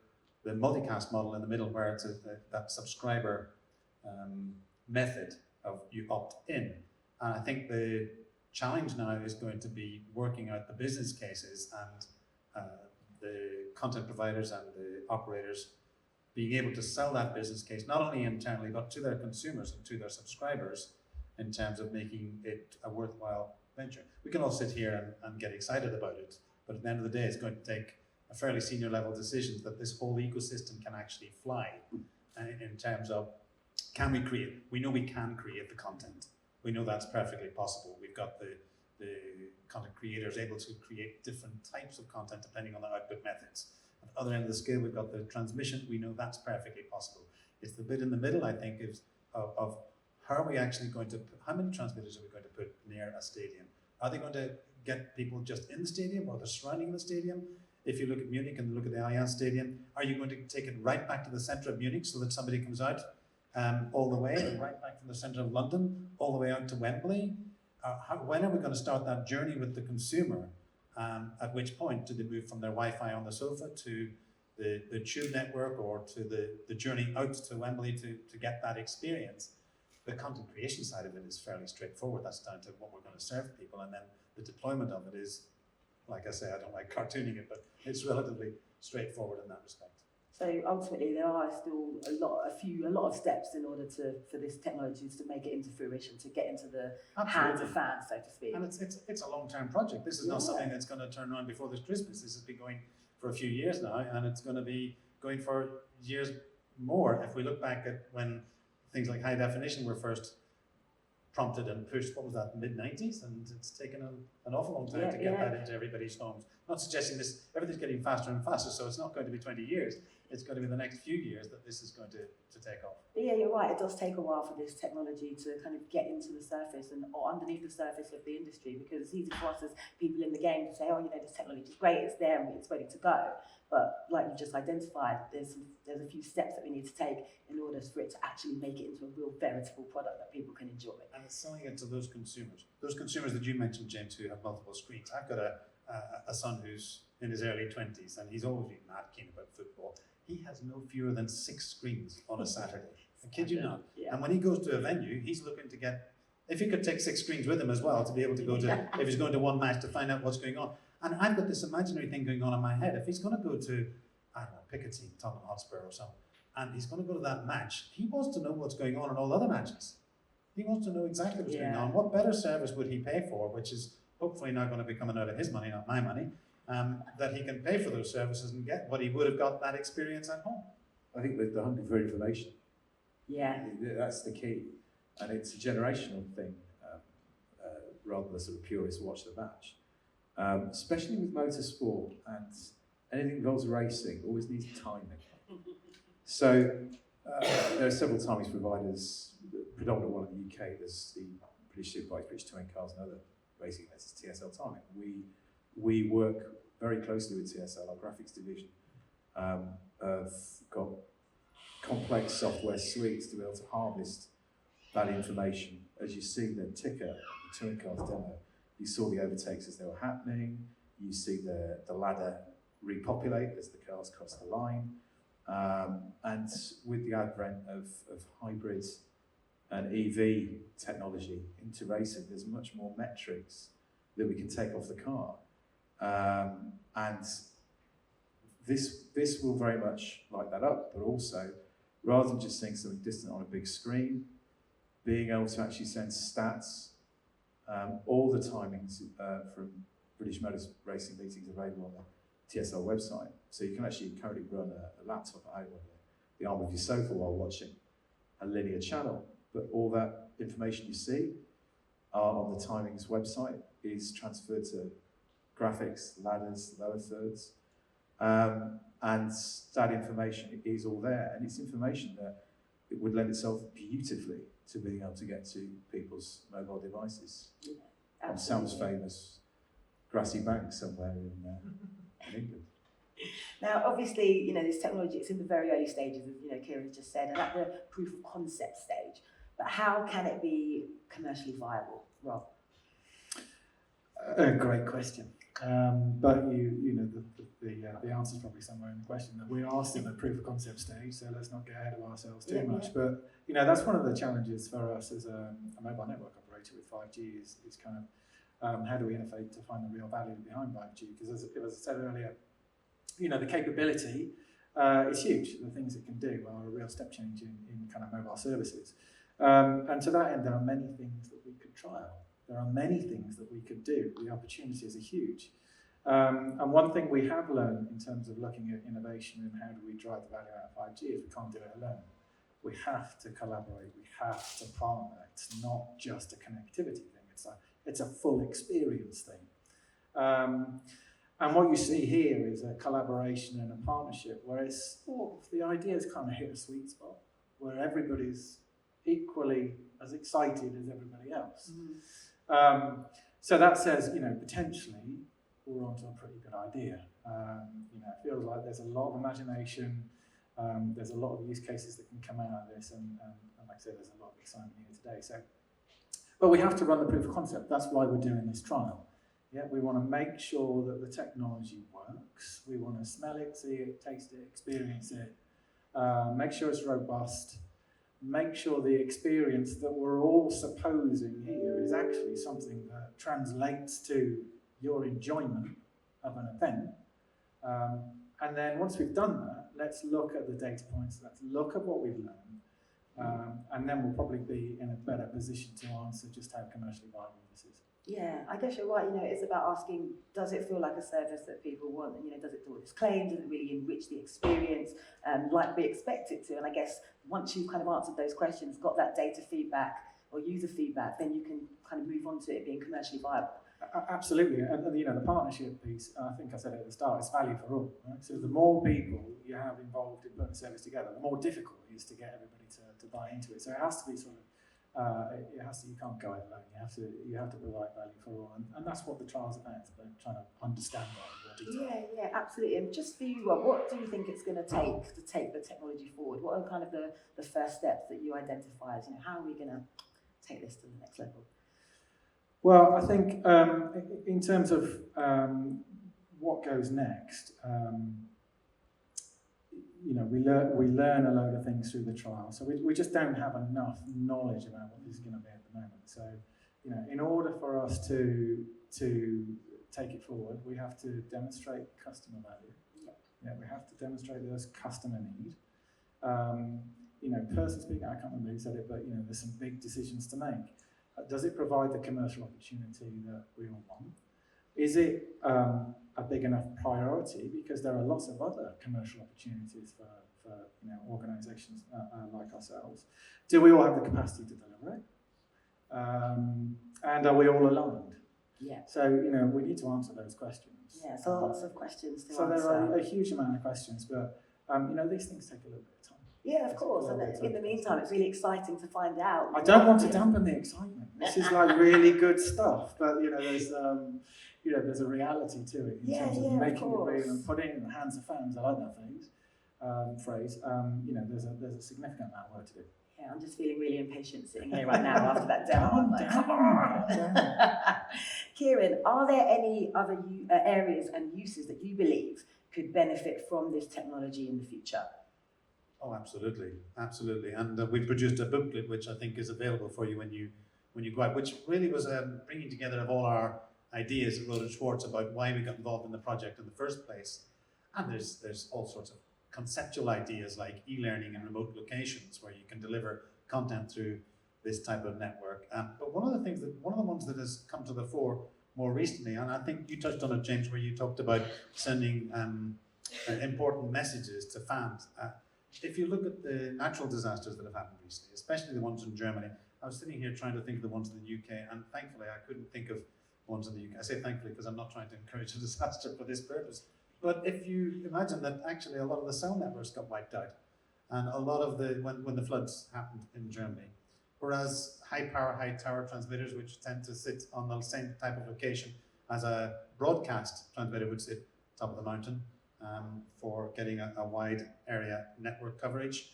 the multicast model in the middle, where it's that subscriber method of you opt in. And I think the challenge now is going to be working out the business cases and the content providers and the operators being able to sell that business case, not only internally, but to their consumers and to their subscribers, in terms of making it a worthwhile venture. We can all sit here and get excited about it, but at the end of the day, it's going to take a fairly senior level decision that this whole ecosystem can actually fly, in terms of, can we create? We know we can create the content. We know that's perfectly possible. We've got the content creators able to create different types of content depending on the output methods. At the other end of the scale, we've got the transmission. We know that's perfectly possible. It's the bit in the middle, I think, of how are we actually going to how many transmitters are we going to put near a stadium? Are they going to get people just in the stadium or the surrounding the stadium? If you look at Munich and look at the Allianz Stadium, are you going to take it right back to the centre of Munich so that somebody comes out all the way, and right back from the centre of London all the way out to Wembley? When are we going to start that journey with the consumer? At which point do they move from their Wi-Fi on the sofa to the tube network, or to the journey out to Wembley to get that experience? The content creation side of it is fairly straightforward. That's down to what we're going to serve people, and then the deployment of it is, like I say, I don't like cartooning it, but it's relatively straightforward in that respect. So ultimately, there are still a lot of steps in order for this technology to make it into fruition, to get into the hands of fans, so to speak. And it's a long-term project. This is not something that's going to turn around before this Christmas. This has been going for a few years now, and it's going to be going for years more. If we look back at when things like high definition were first prompted and pushed, what was that, mid-90s? And it's taken an awful long time to get that into everybody's homes. Not suggesting this, everything's getting faster and faster, so it's not going to be 20 years. It's going to be the next few years that this is going to take off. Yeah, you're right. It does take a while for this technology to kind of get into the surface or underneath the surface of the industry, because it's easy for us as people in the game to say, oh, you know, this technology is great, it's there, and it's ready to go. But like you just identified, there's a few steps that we need to take in order for it to actually make it into a real veritable product that people can enjoy. And it's selling it to those consumers that you mentioned, James, who have multiple screens. I've got a son who's in his early 20s, and he's always been mad keen about football. he has no fewer than 6 screens on a Saturday. I kid you not. Yeah. And when he goes to a venue, he's looking to get, if he could take 6 screens with him as well to be able to go to, if he's going to one match, to find out what's going on. And I've got this imaginary thing going on in my head. If he's going to go to, I don't know, pick a team, Tottenham Hotspur or something, and he's going to go to that match, he wants to know what's going on in all other matches. He wants to know exactly what's going on. What better service would he pay for, which is hopefully now going to be coming out of his money, not my money, that he can pay for those services and get what he would have got that experience at home. I think the hunger for information. Yeah. That's the key. And it's a generational thing, rather than sort of purist watch the match. Especially with motorsport and anything that involves racing, always needs timing. So there are several timings providers, the predominant one in the UK, there's the British Superbikes, British Touring Cars and other racing events, it's TSL timing. We work very closely with TSL, our graphics division, have got complex software suites to be able to harvest that information. As you see the ticker, the touring cars demo, you saw the overtakes as they were happening, you see the ladder repopulate as the cars cross the line, and with the advent of hybrids and EV technology into racing, there's much more metrics that we can take off the car. And this will very much light that up, but also, rather than just seeing something distant on a big screen, being able to actually send stats, all the timings from British Motor Racing meetings available on the TSL website. So you can actually currently run a laptop at home on the arm of your sofa while watching a linear channel. But all that information you see on the timings website is transferred to graphics, ladders, lower thirds. And that information is all there. And it's information that it would lend itself beautifully to being able to get to people's mobile devices. Yeah, on Sam's famous grassy bank somewhere in England. Now, obviously, you know, this technology, it's in the very early stages, as you know, Kieran just said, and at the proof of concept stage. But how can it be commercially viable, Rob? Great question. But you know, the answer is probably somewhere in the question, that we are still at proof of concept stage, so let's not get ahead of ourselves too much. Yeah. But you know, that's one of the challenges for us as a mobile network operator with 5G is kind of how do we innovate to find the real value behind 5G? Because as I said earlier, you know, the capability is huge. The things it can do are a real step change in kind of mobile services. And to that end, there are many things that we could trial. There are many things that we could do. The opportunities are huge. And one thing we have learned in terms of looking at innovation and how do we drive the value out of 5G is we can't do it alone. We have to collaborate. We have to partner. It's not just a connectivity thing. It's a full experience thing. And what you see here is a collaboration and a partnership where it's the ideas kind of hit a sweet spot where everybody's equally as excited as everybody else. Mm. So that says, you know, potentially we're onto a pretty good idea. You know, it feels like there's a lot of imagination. There's a lot of use cases that can come out of this, and like I said, there's a lot of excitement here today. So, but we have to run the proof of concept. That's why we're doing this trial. Yeah, we want to make sure that the technology works. We want to smell it, see it, taste it, experience it. Make sure it's robust. Make sure the experience that we're all supposing here is actually something that translates to your enjoyment of an event. And then once we've done that, let's look at the data points, let's look at what we've learned, and then we'll probably be in a better position to answer just how commercially viable this is. Yeah, I guess you're right. You know, it's about asking, does it feel like a service that people want? And, you know, does it do what it's claimed? Does it really enrich the experience like we expect it to? And I guess once you've kind of answered those questions, got that data feedback or user feedback, then you can kind of move on to it being commercially viable. Absolutely, and you know, the partnership piece, I think I said it at the start, is value for all, right? So the more people you have involved in putting a service together, the more difficult it is to get everybody to buy into it. So it has to be sort of, you can't go it alone. You have to provide value for all, and that's what the trial's about. It's about trying to understand that in more detail. Yeah, absolutely. And just for you, Rob, what do you think it's going to take the technology forward? What are kind of the first steps that you identify as, you know, how are we going to take this to the next level? Well, I think in terms of what goes next, we learn a load of things through the trial. So we just don't have enough knowledge about what this is going to be at the moment. So, in order for us to take it forward, we have to demonstrate customer value. Yeah, we have to demonstrate there's customer need. Person speaking, I can't remember who said it, but there's some big decisions to make. Does it provide the commercial opportunity that we all want? Is it a big enough priority? Because there are lots of other commercial opportunities for organisations like ourselves. Do we all have the capacity to deliver it? And are we all aligned? Yeah. So we need to answer those questions. Yeah. So lots of questions to so answer. So there are a huge amount of questions, but these things take a little bit of time. Yeah, of course. And in the meantime, it's really exciting to find out. I don't want to dampen the excitement. This is like really good stuff, but there's there's a reality to it in terms of making it real and putting it in the hands of fans. I like that phrase. There's a significant amount of work to do. Yeah, I'm just feeling really impatient sitting here right now after that demo. I'm like, come on. Kieran, are there any other areas and uses that you believe could benefit from this technology in the future? Oh, absolutely, absolutely. And we produced a booklet which I think is available for you when you go out, which really was bringing together of all our ideas at Roland Schwartz about why we got involved in the project in the first place. And there's all sorts of conceptual ideas like e-learning in remote locations where you can deliver content through this type of network. But one of the ones that has come to the fore more recently, and I think you touched on it, James, where you talked about sending important messages to fans. If you look at the natural disasters that have happened recently, especially the ones in Germany, I was sitting here trying to think of the ones in the UK, and thankfully I couldn't think of ones in the UK. I say thankfully because I'm not trying to encourage a disaster for this purpose. But if you imagine that actually a lot of the cell networks got wiped out, and a lot of when the floods happened in Germany, whereas high power, high tower transmitters, which tend to sit on the same type of location as a broadcast transmitter would sit top of the mountain, for getting a wide area network coverage.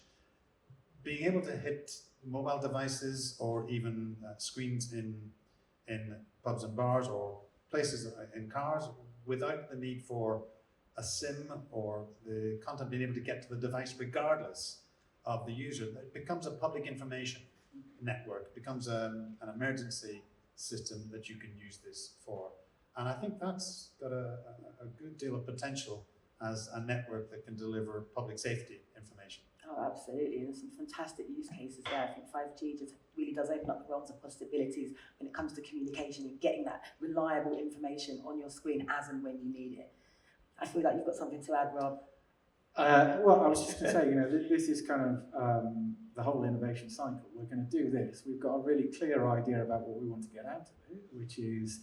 Being able to hit mobile devices or even screens in pubs and bars or places in cars without the need for a SIM or the content being able to get to the device regardless of the user, it becomes a public information network, it becomes an emergency system that you can use this for. And I think that's got a good deal of potential as a network that can deliver public safety information. Oh, absolutely. There's some fantastic use cases there. I think 5G just really does open up the realms of possibilities when it comes to communication and getting that reliable information on your screen as and when you need it. I feel like you've got something to add, Rob. Well, I was just going to say, this is kind of the whole innovation cycle. We're going to do this. We've got a really clear idea about what we want to get out of it, which is,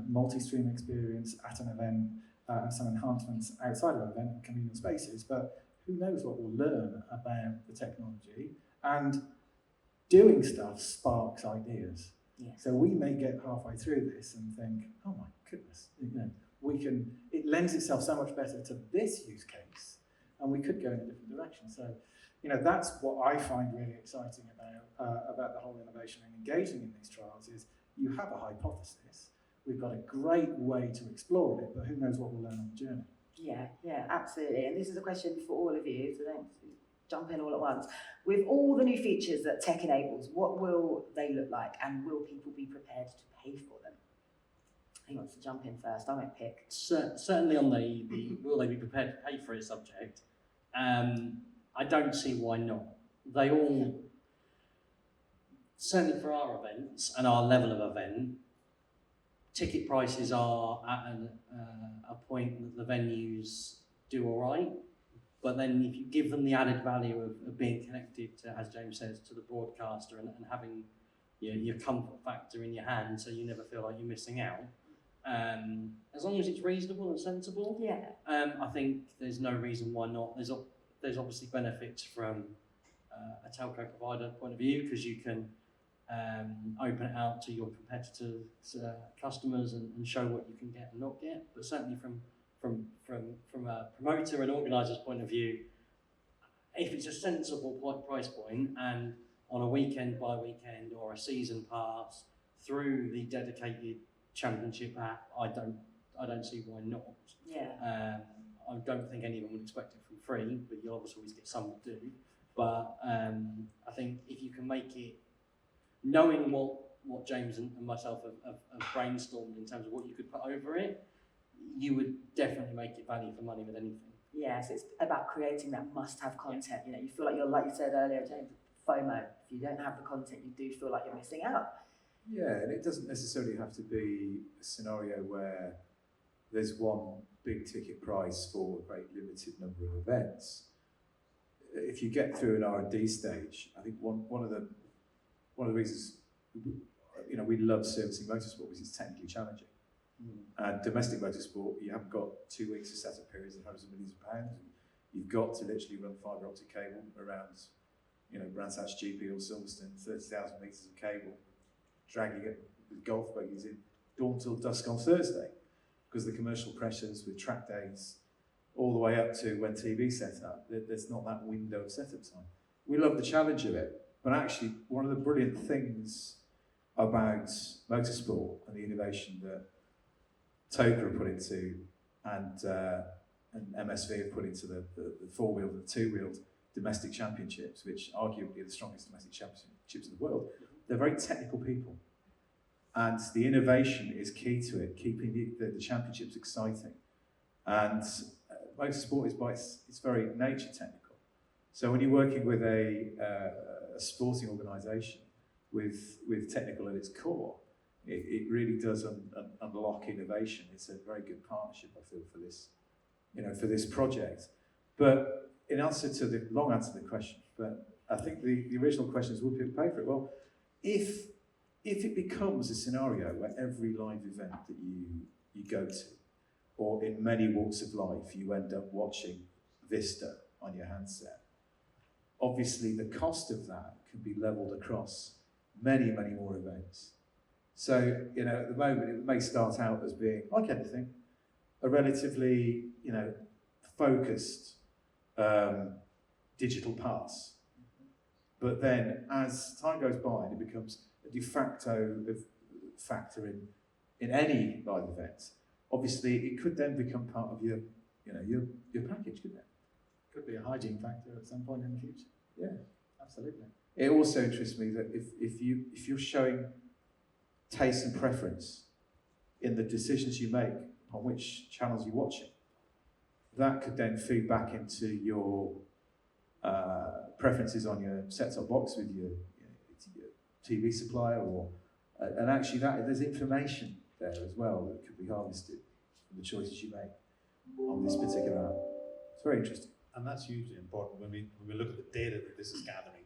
multi-stream experience at an event and some enhancements outside of an event and communal spaces. But who knows what we'll learn about the technology, and doing stuff sparks ideas. Yes. So we may get halfway through this and think, oh my goodness, it lends itself so much better to this use case, and we could go in a different direction. So, that's what I find really exciting about the whole innovation and engaging in these trials is you have a hypothesis, we've got a great way to explore it, but who knows what we'll learn on the journey. Yeah, absolutely. And this is a question for all of you, so don't jump in all at once. With all the new features that tech enables, what will they look like, and will people be prepared to pay for them? Who wants to jump in first? I won't pick. Certainly on the will they be prepared to pay for it subject, I don't see why not. They all, certainly for our events and our level of event, ticket prices are at a point that the venues do all right, but then if you give them the added value of being connected to, as James says, to the broadcaster and having your comfort factor in your hand, so you never feel like you're missing out. As long as it's reasonable and sensible, I think there's no reason why not. There's obviously benefits from a telco provider point of view, because you can open it out to your competitors' customers and show what you can get and not get. But certainly from a promoter and organiser's point of view, if it's a sensible price point and on a weekend by weekend or a season pass through the dedicated championship app, I don't see why not. I don't think any of them would expect it from free, but you'll obviously always get some that do. But I think if you can make it, knowing what James and myself have brainstormed in terms of what you could put over it, you would definitely make it value for money with anything. Yes, it's about creating that must-have content. You know, you feel like you're, like you said earlier, James, FOMO. If you don't have the content, you do feel like you're missing out. Yeah, and it doesn't necessarily have to be a scenario where there's one big ticket price for a very limited number of events. If you get through an R&D stage, I think one of the reasons, you know, we love servicing motorsport because it's technically challenging. And domestic motorsport, you haven't got 2 weeks of setup periods and hundreds of millions of pounds. You've got to literally run fibre optic cable around, you know, Brands Hatch GP or Silverstone, 30,000 metres of cable, dragging it with golf buggies in dawn till dusk on Thursday, because the commercial pressures with track days all the way up to when TV set up, there's not that window of setup time. We love the challenge of it, but actually one of the brilliant things about motorsport and the innovation that TOCA have put into and MSV have put into the four-wheeled and the two-wheeled domestic championships, which arguably are the strongest domestic championships in the world, they're very technical people. And the innovation is key to it, keeping the championships exciting. And motorsport is by its very nature technical. So when you're working with a sporting organisation with technical at its core, it really does unlock innovation. It's a very good partnership, I feel, for this, you know, for this project. But in answer to the long answer to the question, but I think the original question is, will people pay for it? Well, if it becomes a scenario where every live event that you go to, or in many walks of life, you end up watching VISTA on your handset, obviously the cost of that can be levelled across many, many more events. So, you know, at the moment, it may start out as being, like anything, a relatively, you know, focused digital pass. But then, as time goes by, and it becomes a de facto factor in any live event, obviously, it could then become part of your, you know, your package, couldn't it? Could be a hygiene factor at some point in the future. Yeah, Absolutely. it also interests me that if you're showing taste and preference in the decisions you make on which channels you're watching, that could then feed back into your preferences on your set-top box with your TV supplier, or and actually there's information there as well that could be harvested from the choices you make on this particular app. It's very interesting. And that's hugely important when we look at the data that this is gathering.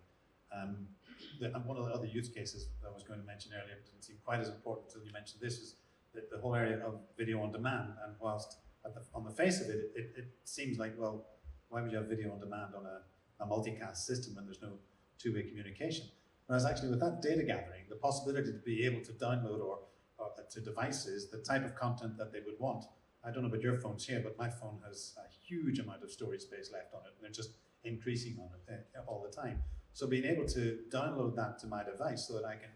One of the other use cases that I was going to mention earlier didn't seem quite as important until you mentioned this, is the whole area of video on demand. And whilst on the face of it, it seems like, well, why would you have video on demand on a multicast system when there's no two-way communication? Whereas actually with that data gathering, the possibility to be able to download or to devices the type of content that they would want. I don't know about your phones here, but my phone has a huge amount of storage space left on it, and they're just increasing on it all the time. So being able to download that to my device so that I can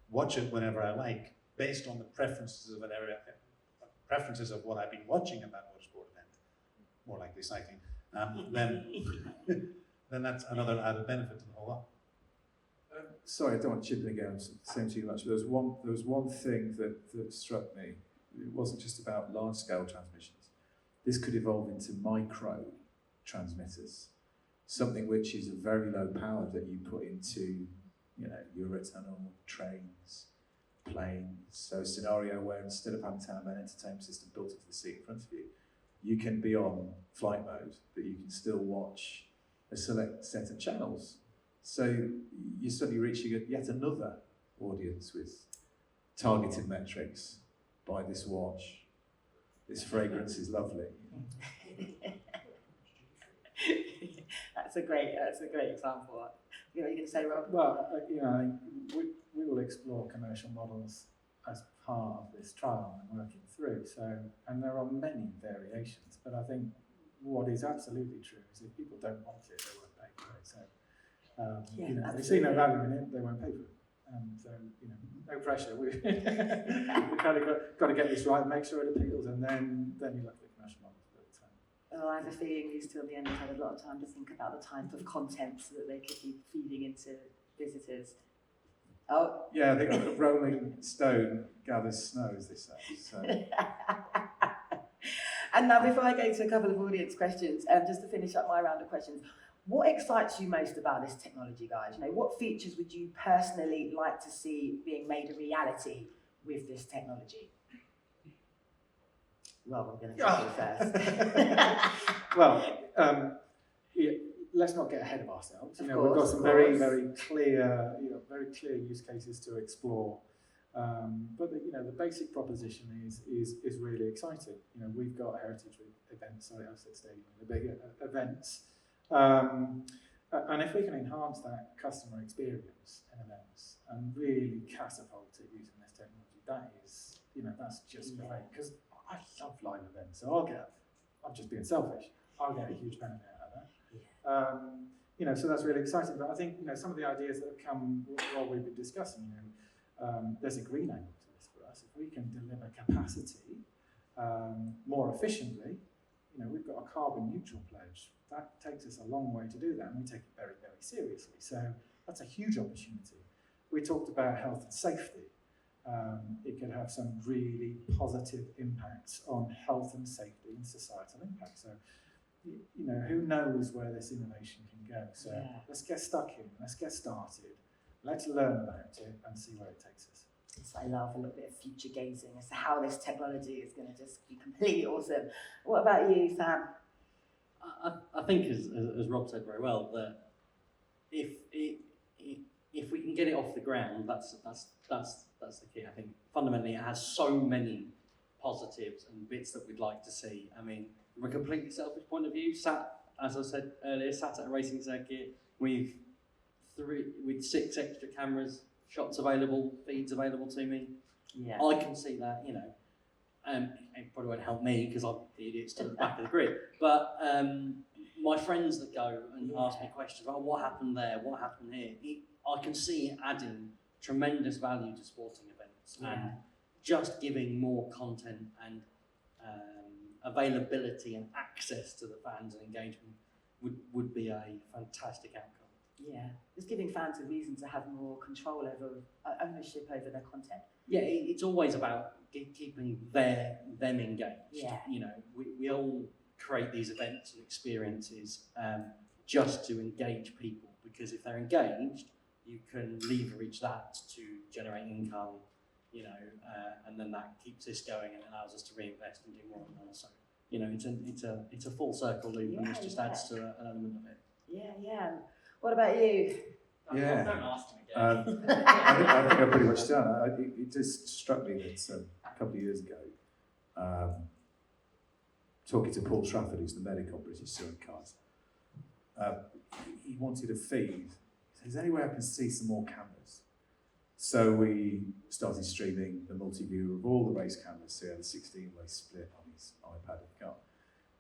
watch it whenever I like, based on the preferences of what I've been watching at that motorsport event, more likely cycling, then that's another added benefit to the whole lot. Sorry, I don't want to chip in again, I'm saying too much, but there was one thing that struck me. It wasn't just about large-scale transmissions. This could evolve into micro transmitters, something which is a very low power that you put into, you know, Eurotunnel, trains, planes. So a scenario where instead of having to have an entertainment system built into the seat in front of you, you can be on flight mode, but you can still watch a select set of channels. So you're suddenly reaching yet another audience with targeted metrics. Buy this watch. This fragrance is lovely. That's a great example. You know, you can say, Rob? Well, you know, I think we will explore commercial models as part of this trial and working through. So, and there are many variations, but I think what is absolutely true is if people don't want it, they won't pay for it. So, you know, if they see no value in it, they won't pay for it. So, you know, no pressure. We kind of got to get this right and make sure it appeals, and then you look at the commercial models. But Oh, I have a feeling who's till the end have had a lot of time to think about the type of content so that they could be feeding into visitors. Oh. Yeah, I think a rolling stone gathers snow, as they say. So. And now, before I go to a couple of audience questions, just to finish up my round of questions, what excites you most about this technology, guys? You know, what features would you personally like to see being made a reality with this technology? Well, I'm going to go first. Well, yeah, let's not get ahead of ourselves. You know, we've got some very clear, very clear use cases to explore. But the basic proposition is really exciting. You know, we've got heritage events, sorry, I said stadium, the big events. And if we can enhance that customer experience in events and really catapult it using this technology, that is, that's just great. Because I love live events, so I'm just being selfish, I'll get a huge benefit out of that. So that's really exciting. But I think, some of the ideas that have come while we've been discussing, there's a green angle to this for us. If we can deliver capacity more efficiently, we've got a carbon neutral pledge. That takes us a long way to do that, and we take it very, very seriously. So that's a huge opportunity. We talked about health and safety. It could have some really positive impacts on health and safety and societal impact. So, who knows where this innovation can go? So let's get stuck in, let's get started, let's learn about it and see where it takes us. Yes, I love a little bit of future gazing as to how this technology is going to just be completely awesome. What about you, Sam? I think, as Rob said very well, that if we can get it off the ground, that's the key. I think fundamentally it has so many positives and bits that we'd like to see. I mean, from a completely selfish point of view, as I said earlier, sat at a racing circuit with 6 extra cameras, shots available, feeds available to me. Yeah. I can see that, it probably won't help me because I'm the idiot to the back of the grid. But my friends that go and ask me questions about what happened there, what happened here, I can see it adding tremendous value to sporting events and just giving more content and availability and access to the fans and engagement would be a fantastic outcome. Yeah, just giving fans a reason to have more control over ownership over their content. Yeah, it's always about keeping them engaged. Yeah. We all create these events and experiences just to engage people, because if they're engaged, you can leverage that to generate income, and then that keeps this going and allows us to reinvest and do more and more. So, it's a full circle loop, and this just adds to an element of it. Yeah. What about you? Yeah. Don't ask me again. I think I've pretty much done. It just struck me that a couple of years ago, talking to Paul Trafford, who's the medic on British Touring Cars, he wanted a feed. He said, is there any way I can see some more cameras? So we started streaming the multi-view of all the race cameras, so he had a 16-way split on his iPad in the car.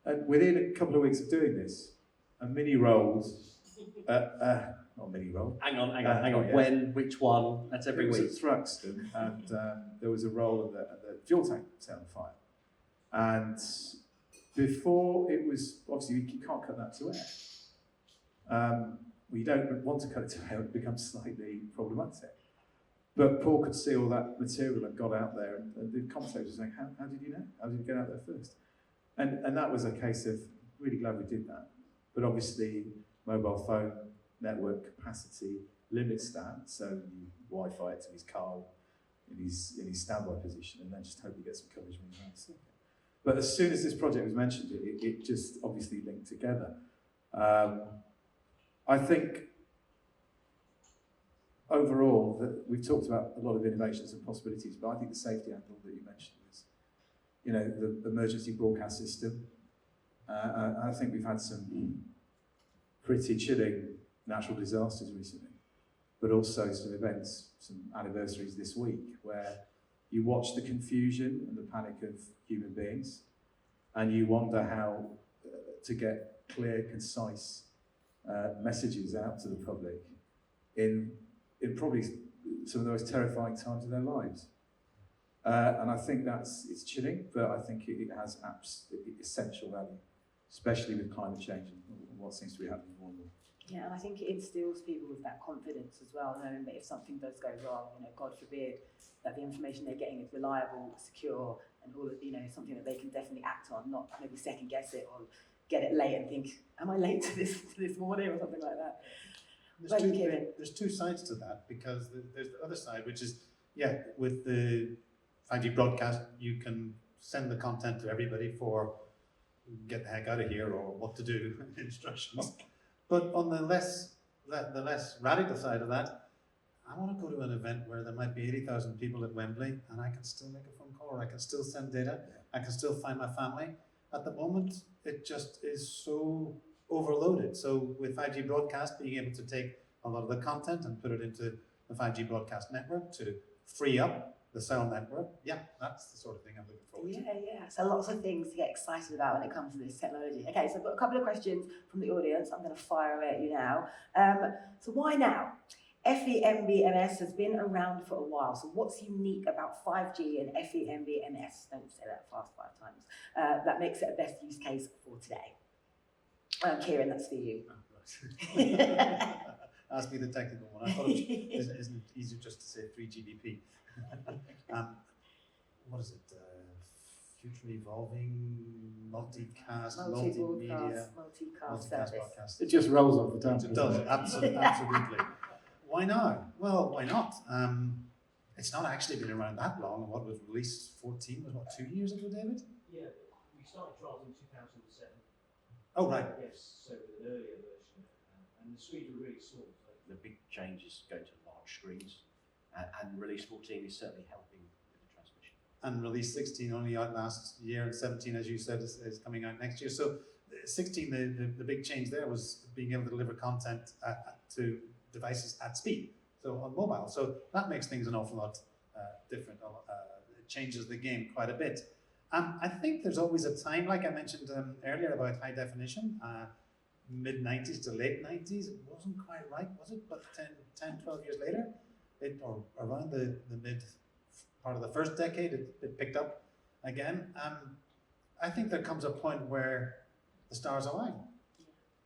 And within a couple of weeks of doing this, a mini rolls. Not mini roll. Hang on. Yeah. When? Which one? That's every week. It was at Thruxton, and there was a roll of the fuel tank set on fire. And before it was, obviously you can't cut that to air. We don't want to cut it to air, it becomes slightly problematic. But Paul could see all that material and got out there, and the commentators were saying, how did you know? How did you get out there first? And that was a case of, really glad we did that. But obviously, mobile phone network capacity limits that, so you Wi-Fi it to his car in his standby position, and then just hope you get some coverage when you're on the circuit. But as soon as this project was mentioned, it just obviously linked together. I think overall that we've talked about a lot of innovations and possibilities, but I think the safety angle that you mentioned is, the emergency broadcast system. I think we've had some pretty chilling natural disasters recently, but also some events, some anniversaries this week, where you watch the confusion and the panic of human beings, and you wonder how to get clear, concise messages out to the public in probably some of the most terrifying times of their lives. And I think it's chilling, but I think it has essential value. especially with climate change and what seems to be happening more and more. Yeah, and I think it instills people with that confidence as well, knowing that if something does go wrong, God forbid, that the information they're getting is reliable, secure, and all of, something that they can definitely act on, not maybe second guess it or get it late and think, am I late to this morning or something like that? There's two sides to that, because there's the other side, which is, with the 5G broadcast, you can send the content to everybody for get the heck out of here or what to do instructions. But on the less radical side of that, I want to go to an event where there might be 80,000 people at Wembley and I can still make a phone call, or I can still send data, I can still find my family. At the moment, it just is so overloaded. So with 5G broadcast, being able to take a lot of the content and put it into the 5G broadcast network to free up the cell network, that's the sort of thing I'm looking forward to. Yeah. So lots of things to get excited about when it comes to this technology. Okay, so I've got a couple of questions from the audience. I'm going to fire away at you now. So why now? FEMBMS has been around for a while. So what's unique about 5G and FEMBMS? Don't say that fast 5 times. That makes it a best use case for today. Kieran, that's for you. Ask me the technical one. I thought isn't it easier just to say 3GBP? What is it? Future evolving, multicast, multimedia, multicast broadcast. It just rolls off the tongue. It does, absolutely. Why now? Well, why not? It's not actually been around that long. What was released 14 was 2 years ago, David? Yeah, we started trials in 2007. Oh, right. Yes, so with an earlier version, and the speeds were really small. So The big change is going to large screens, and release 14 is certainly helping with the transmission. And release 16 only out last year, and 17, as you said, is coming out next year. So 16, the big change there was being able to deliver content to devices at speed, so on mobile. So that makes things an awful lot different. It changes the game quite a bit. I think there's always a time, like I mentioned earlier about high definition, mid-90s to late 90s, it wasn't quite right, was it? But 10, 12 years later, or around the mid part of the first decade, it picked up again. I think there comes a point where the stars align.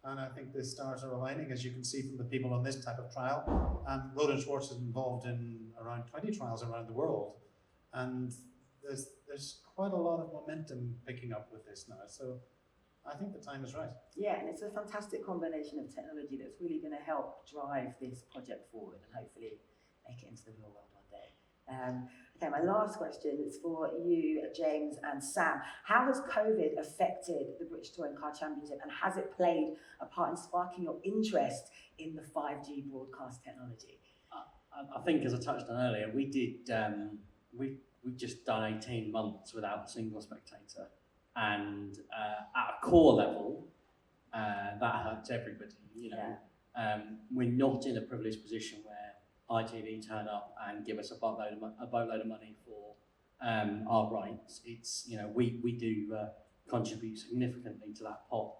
And I think the stars are aligning, as you can see from the people on this type of trial. Rohde & Schwarz is involved in around 20 trials around the world. And there's quite a lot of momentum picking up with this now. So I think the time is right. Yeah, and it's a fantastic combination of technology that's really going to help drive this project forward and hopefully make it into the real world one day. Okay, my last question is for you, James and Sam. How has COVID affected the British Touring Car Championship, and has it played a part in sparking your interest in the 5G broadcast technology? I think, as I touched on earlier, we did. We've just done 18 months without a single spectator, and at a core level, that hurts everybody. We're not in a privileged position where ITV turn up and give us a boatload of money for our rights. It's we do contribute significantly to that pot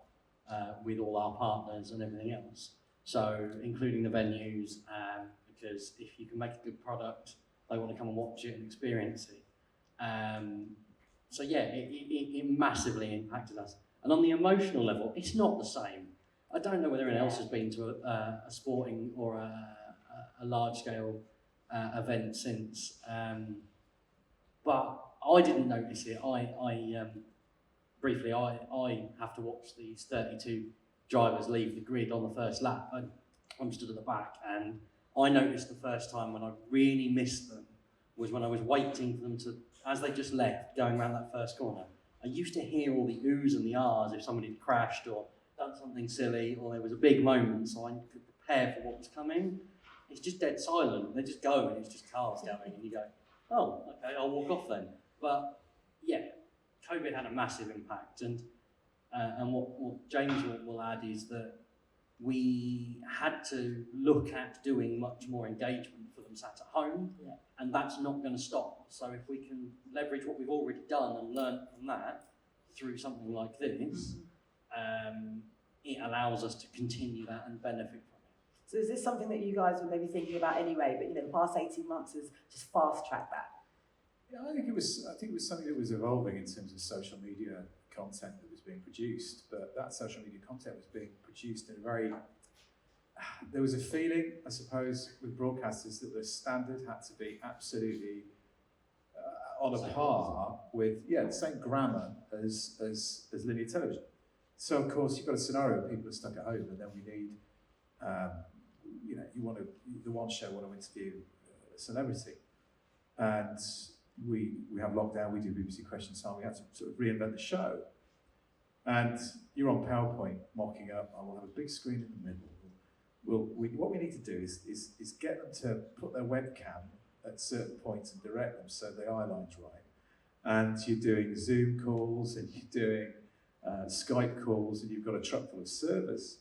with all our partners and everything else. So including the venues, because if you can make a good product, they want to come and watch it and experience it. So yeah, it massively impacted us. And on the emotional level, it's not the same. I don't know whether anyone else has been to a sporting or a large-scale event since, but I didn't notice it. Briefly, I have to watch these 32 drivers leave the grid on the first lap, and I'm stood at the back, and I noticed the first time when I really missed them was when I was waiting for them to, as they just left, going around that first corner. I used to hear all the oohs and the ahs if somebody had crashed or done something silly, or there was a big moment, so I could prepare for what was coming. It's just dead silent. They just go, and it's just cars going, and you go, oh, okay, I'll walk off then. But yeah, COVID had a massive impact, and what James will add is that we had to look at doing much more engagement for them sat at home, and that's not going to stop. So if we can leverage what we've already done and learn from that through something like this, it allows us to continue that and benefit from it. So is this something that you guys were maybe thinking about anyway, but the past 18 months has just fast-tracked that? Yeah, I think it was something that was evolving in terms of social media content that was being produced, but that social media content was being produced in a very, there was a feeling, I suppose, with broadcasters that the standard had to be absolutely on a par with, the same grammar as linear television. So of course you've got a scenario where people are stuck at home, and then we need, the one show want to interview a celebrity, and we have lockdown, we do BBC Question Time, we have to sort of reinvent the show. And you're on PowerPoint mocking up, I will have a big screen in the middle. What we need to do is get them to put their webcam at certain points and direct them so the eye line's right. And you're doing Zoom calls, and you're doing Skype calls, and you've got a truck full of servers.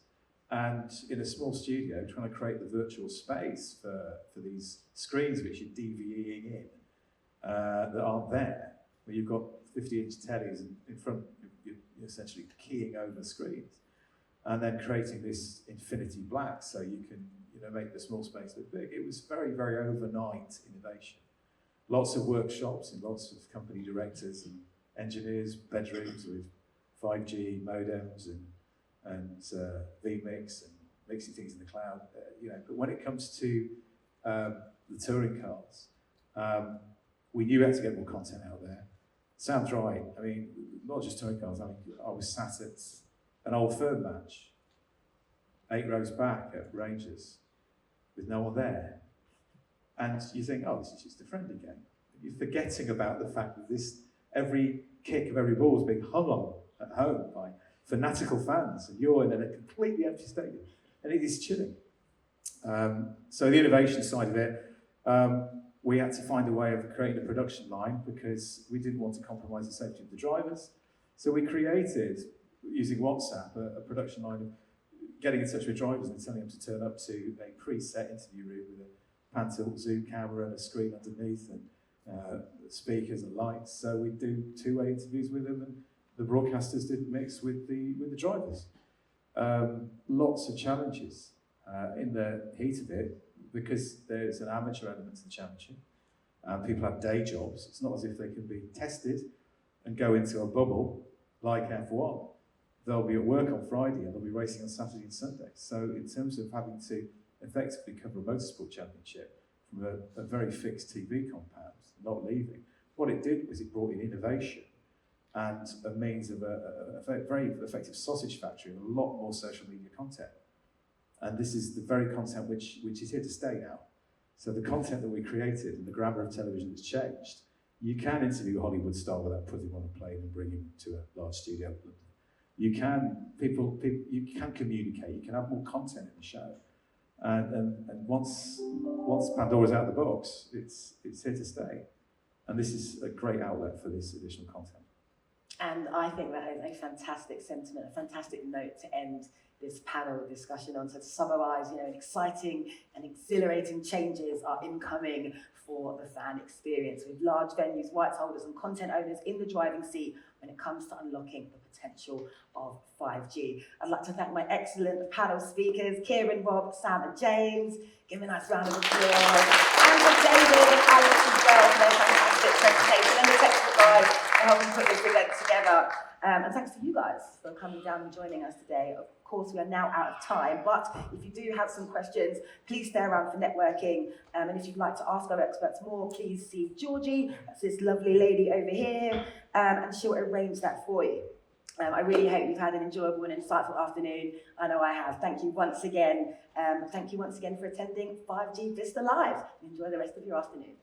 And in a small studio, trying to create the virtual space for these screens which you're DVEing in, that aren't there, where you've got 50-inch tellies in front, you're essentially keying over screens, and then creating this infinity black so you can make the small space look big. It was very, very overnight innovation. Lots of workshops and lots of company directors and engineers, bedrooms with 5G modems and vMix and mixing things in the cloud. But when it comes to the touring cars, we knew we had to get more content out there. Sounds right. I mean, not just touring cars. I mean, I was sat at an Old Firm match, 8 rows back at Rangers, with no one there. And you think, oh, this is just a friendly game. You're forgetting about the fact that every kick of every ball is being hung on at home by fanatical fans, and you're in a completely empty stadium, and it is chilling. So the innovation side of it, we had to find a way of creating a production line because we didn't want to compromise the safety of the drivers. So we created, using WhatsApp, a production line of getting in touch with drivers and telling them to turn up to a preset interview room with a pan-tilt zoom camera and a screen underneath and speakers and lights. So we'd do two-way interviews with them, and the broadcasters did mix with the drivers. Lots of challenges in the heat of it, because there's an amateur element to the championship. People have day jobs. It's not as if they can be tested and go into a bubble like F1. They'll be at work on Friday and they'll be racing on Saturday and Sunday. So in terms of having to effectively cover a motorsport championship from a very fixed TV compound, not leaving, what it did was it brought in innovation and a means of a very effective sausage factory and a lot more social media content. And this is the very content which is here to stay now. So the content that we created and the grammar of television has changed. You can interview a Hollywood star without putting him on a plane and bring him to a large studio. You can communicate. You can have more content in the show. And once Pandora's out of the box, it's here to stay. And this is a great outlet for this additional content. And I think that is a fantastic sentiment, a fantastic note to end this panel discussion on. So to summarise, exciting and exhilarating changes are incoming for the fan experience, with large venues, rights holders and content owners in the driving seat when it comes to unlocking the potential of 5G. I'd like to thank my excellent panel speakers, Kieran, Rob, Sam and James. Give me a nice round of applause. And for David and Alex as well for their fantastic presentation, and the technical guys for helping put this event together. And thanks to you guys for coming down and joining us today. Of course, we are now out of time, but if you do have some questions, please stay around for networking. And if you'd like to ask our experts more, please see Georgie, that's this lovely lady over here, and she'll arrange that for you. I really hope you've had an enjoyable and insightful afternoon. I know I have. Thank you once again. Thank you once again for attending 5G VISTA Live. Enjoy the rest of your afternoon.